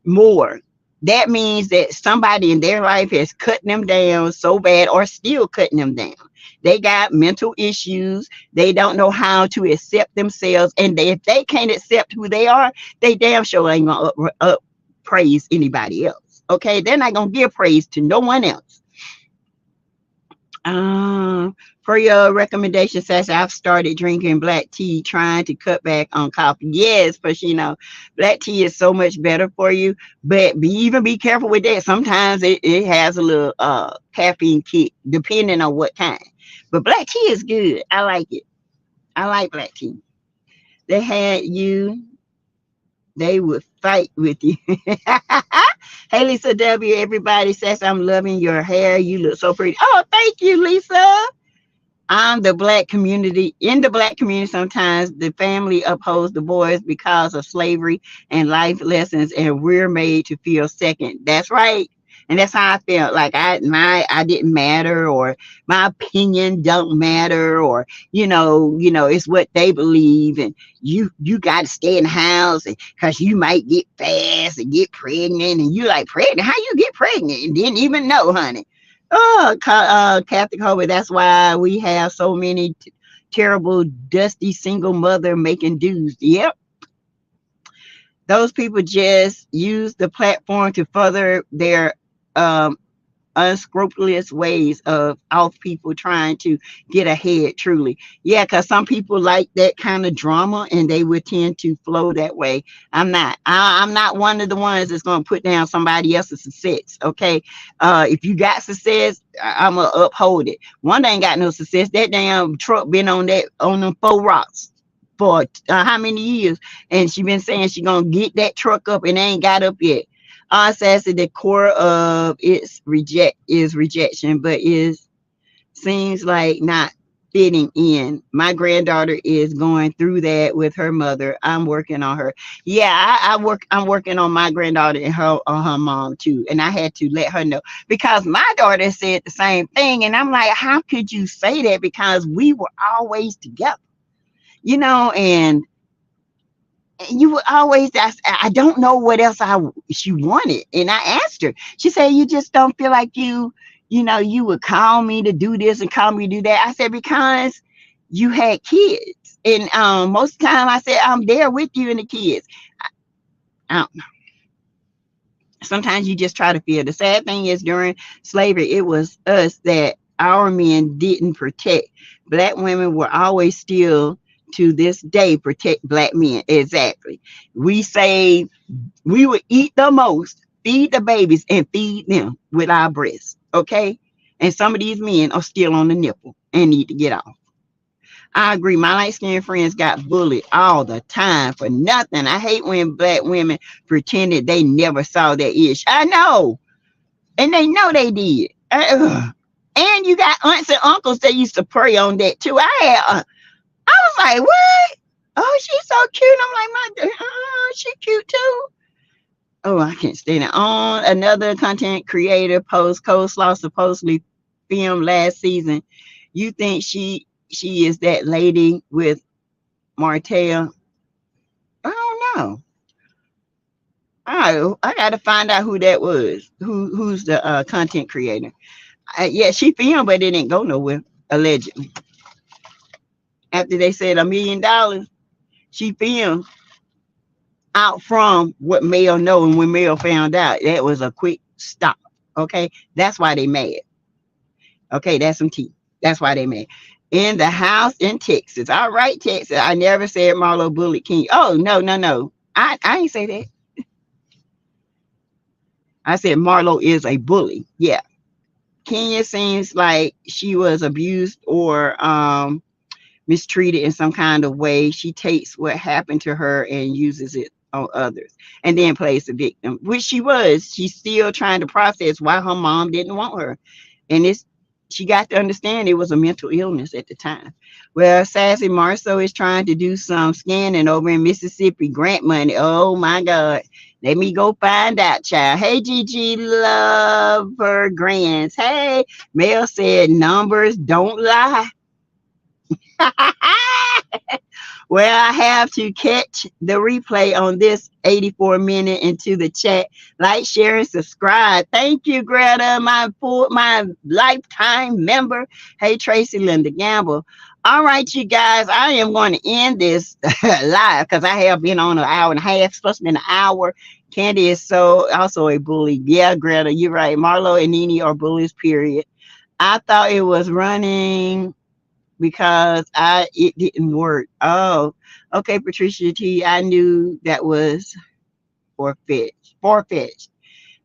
more? That means that somebody in their life has cut them down so bad or still cutting them down. They got mental issues. They don't know how to accept themselves. And if they can't accept who they are, they damn sure ain't going to praise anybody else. Okay. They're not going to give praise to no one else. For your recommendation, Sassy, I've started drinking black tea, trying to cut back on coffee. Yes, but black tea is so much better for you. But be careful with that. Sometimes it has a little caffeine kick, depending on what kind. But black tea is good. I like it. I like black tea. They had you, they would fight with you. Hey, Lisa W. Everybody says I'm loving your hair. You look so pretty. Oh, thank you, Lisa. I'm the black community. In the black community, sometimes the family upholds the boys because of slavery and life lessons, and we're made to feel second. That's right. And that's how I felt. Like I didn't matter, or my opinion don't matter, or it's what they believe, and you got to stay in the house, because you might get fast and get pregnant, and you like pregnant. How you get pregnant? And didn't even know, honey. Oh, Catholic Holy. That's why we have so many terrible, dusty single mother making dues. Yep. Those people just use the platform to further their um, unscrupulous ways of people trying to get ahead. Truly, yeah, because some people like that kind of drama and they would tend to flow that way. I'm not one of the ones that's going to put down somebody else's success. Okay. If you got success, I'm gonna uphold it. One ain't got no success. That damn truck been on them 4 rocks for how many years, and she been saying she gonna get that truck up and they ain't got up yet. Says the core of its rejection, but seems like not fitting in. My granddaughter is going through that with her mother. I'm working on her. Yeah, I'm working on my granddaughter and her mom too. And I had to let her know, because my daughter said the same thing. And I'm like, how could you say that? Because we were always together, and you would always ask. I don't know what else she wanted. And I asked her, she said, you just don't feel like you would call me to do this and call me to do that. I said, because you had kids. And most of the time I said, I'm there with you and the kids. I don't know. Sometimes you just try to feel. The sad thing is, during slavery, it was us that our men didn't protect. Black women were always still to this day protect black men. Exactly. We say we would eat the most, feed the babies, and feed them with our breasts. Okay. And some of these men are still on the nipple and need to get off. I agree. My light-skinned friends got bullied all the time for nothing. I hate when black women pretended they never saw that issue. I know. And they know they did. And you got aunts and uncles that used to prey on that too. I was like, what? Oh, she's so cute. I'm like, she cute too. Oh, I can't stand it. On another content creator post, coleslaw supposedly filmed last season. You think she is that lady with Martell? I don't know. I got to find out who that was. Who's the content creator? Yeah, she filmed, but it didn't go nowhere. Allegedly. After they said $1 million, she filmed out from what Mel know, and when Mel found out, that was a quick stop. Okay, that's why they mad. Okay, that's some tea. That's why they mad. In the house in Texas. All right, Texas. I never said Marlo bullied King. Oh, no, no, no. I ain't say that. I said Marlo is a bully. Yeah. Kenya seems like she was abused or mistreated in some kind of way. She takes what happened to her and uses it on others and then plays the victim, which she was. She's still trying to process why her mom didn't want her. And it's she got to understand it was a mental illness at the time. Well, Sassy Marsau is trying to do some scanning over in Mississippi, grant money. Oh my God. Let me go find out, child. Hey, Gigi Lover Grants. Hey, Mel said numbers don't lie. Well, I have to catch the replay on this 84-minute into the chat. Like, share, and subscribe. Thank you, Greta, my lifetime member. Hey, Tracy Linda Gamble. All right, you guys, I am going to end this live because I have been on an hour and a half, supposed to be an hour. Candy is so also a bully. Yeah, Greta, you're right. Marlo and Nene are bullies, period. I thought it was running because it didn't work. Oh, okay, Patricia T. I knew that was far-fetched. Far-fetched.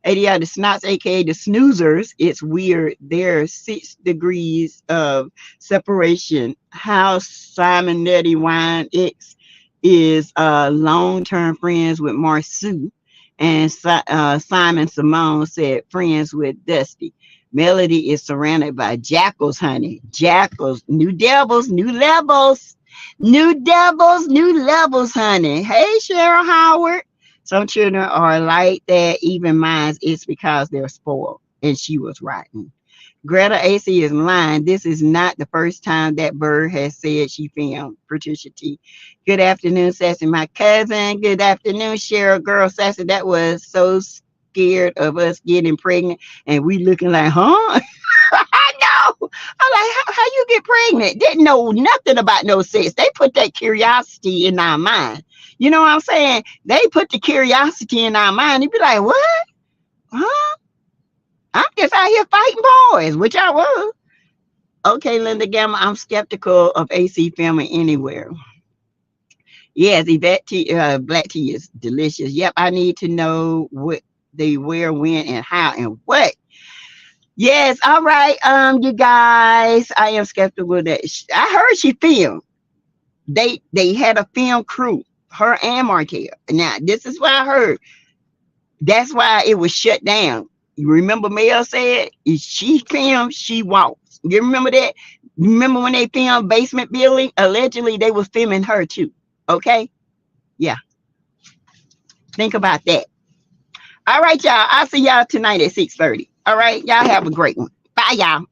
ADI, the snots, aka the snoozers, it's weird. There's 6 degrees of separation. How Simonetti Wine X is long-term friends with Marsau, and Simon Simone said friends with Dusty. Melody is surrounded by jackals, honey. Jackals, new devils, new levels. New devils, new levels, honey. Hey, Cheryl Howard. Some children are like that, even mine. It's because they're spoiled. And she was rotten. Greta AC is lying. This is not the first time that bird has said she filmed. Patricia T. Good afternoon, Sassy, my cousin. Good afternoon, Cheryl. Girl, Sassy, that was so scared of us getting pregnant. And we looking like, huh? I know. I'm like, how you get pregnant? Didn't know nothing about no sex. They put that curiosity in our mind. You know what I'm saying? They put the curiosity in our mind. You be like, what? Huh? I'm just out here fighting boys, which I was. Okay, Linda Gamma, I'm skeptical of AC filming anywhere. Yes, Yvette tea, black tea is delicious. Yep, I need to know what they where, when, and how, and what. Yes, all right, you guys. I am skeptical that I heard she filmed. They had a film crew, her and Martell. Now, this is what I heard. That's why it was shut down. You remember Mel said, if she filmed, she walks. You remember that? Remember when they filmed Basement Building? Allegedly, they was filming her too. Okay? Yeah. Think about that. All right, y'all. I'll see y'all tonight at 6:30. All right? Y'all have a great one. Bye, y'all.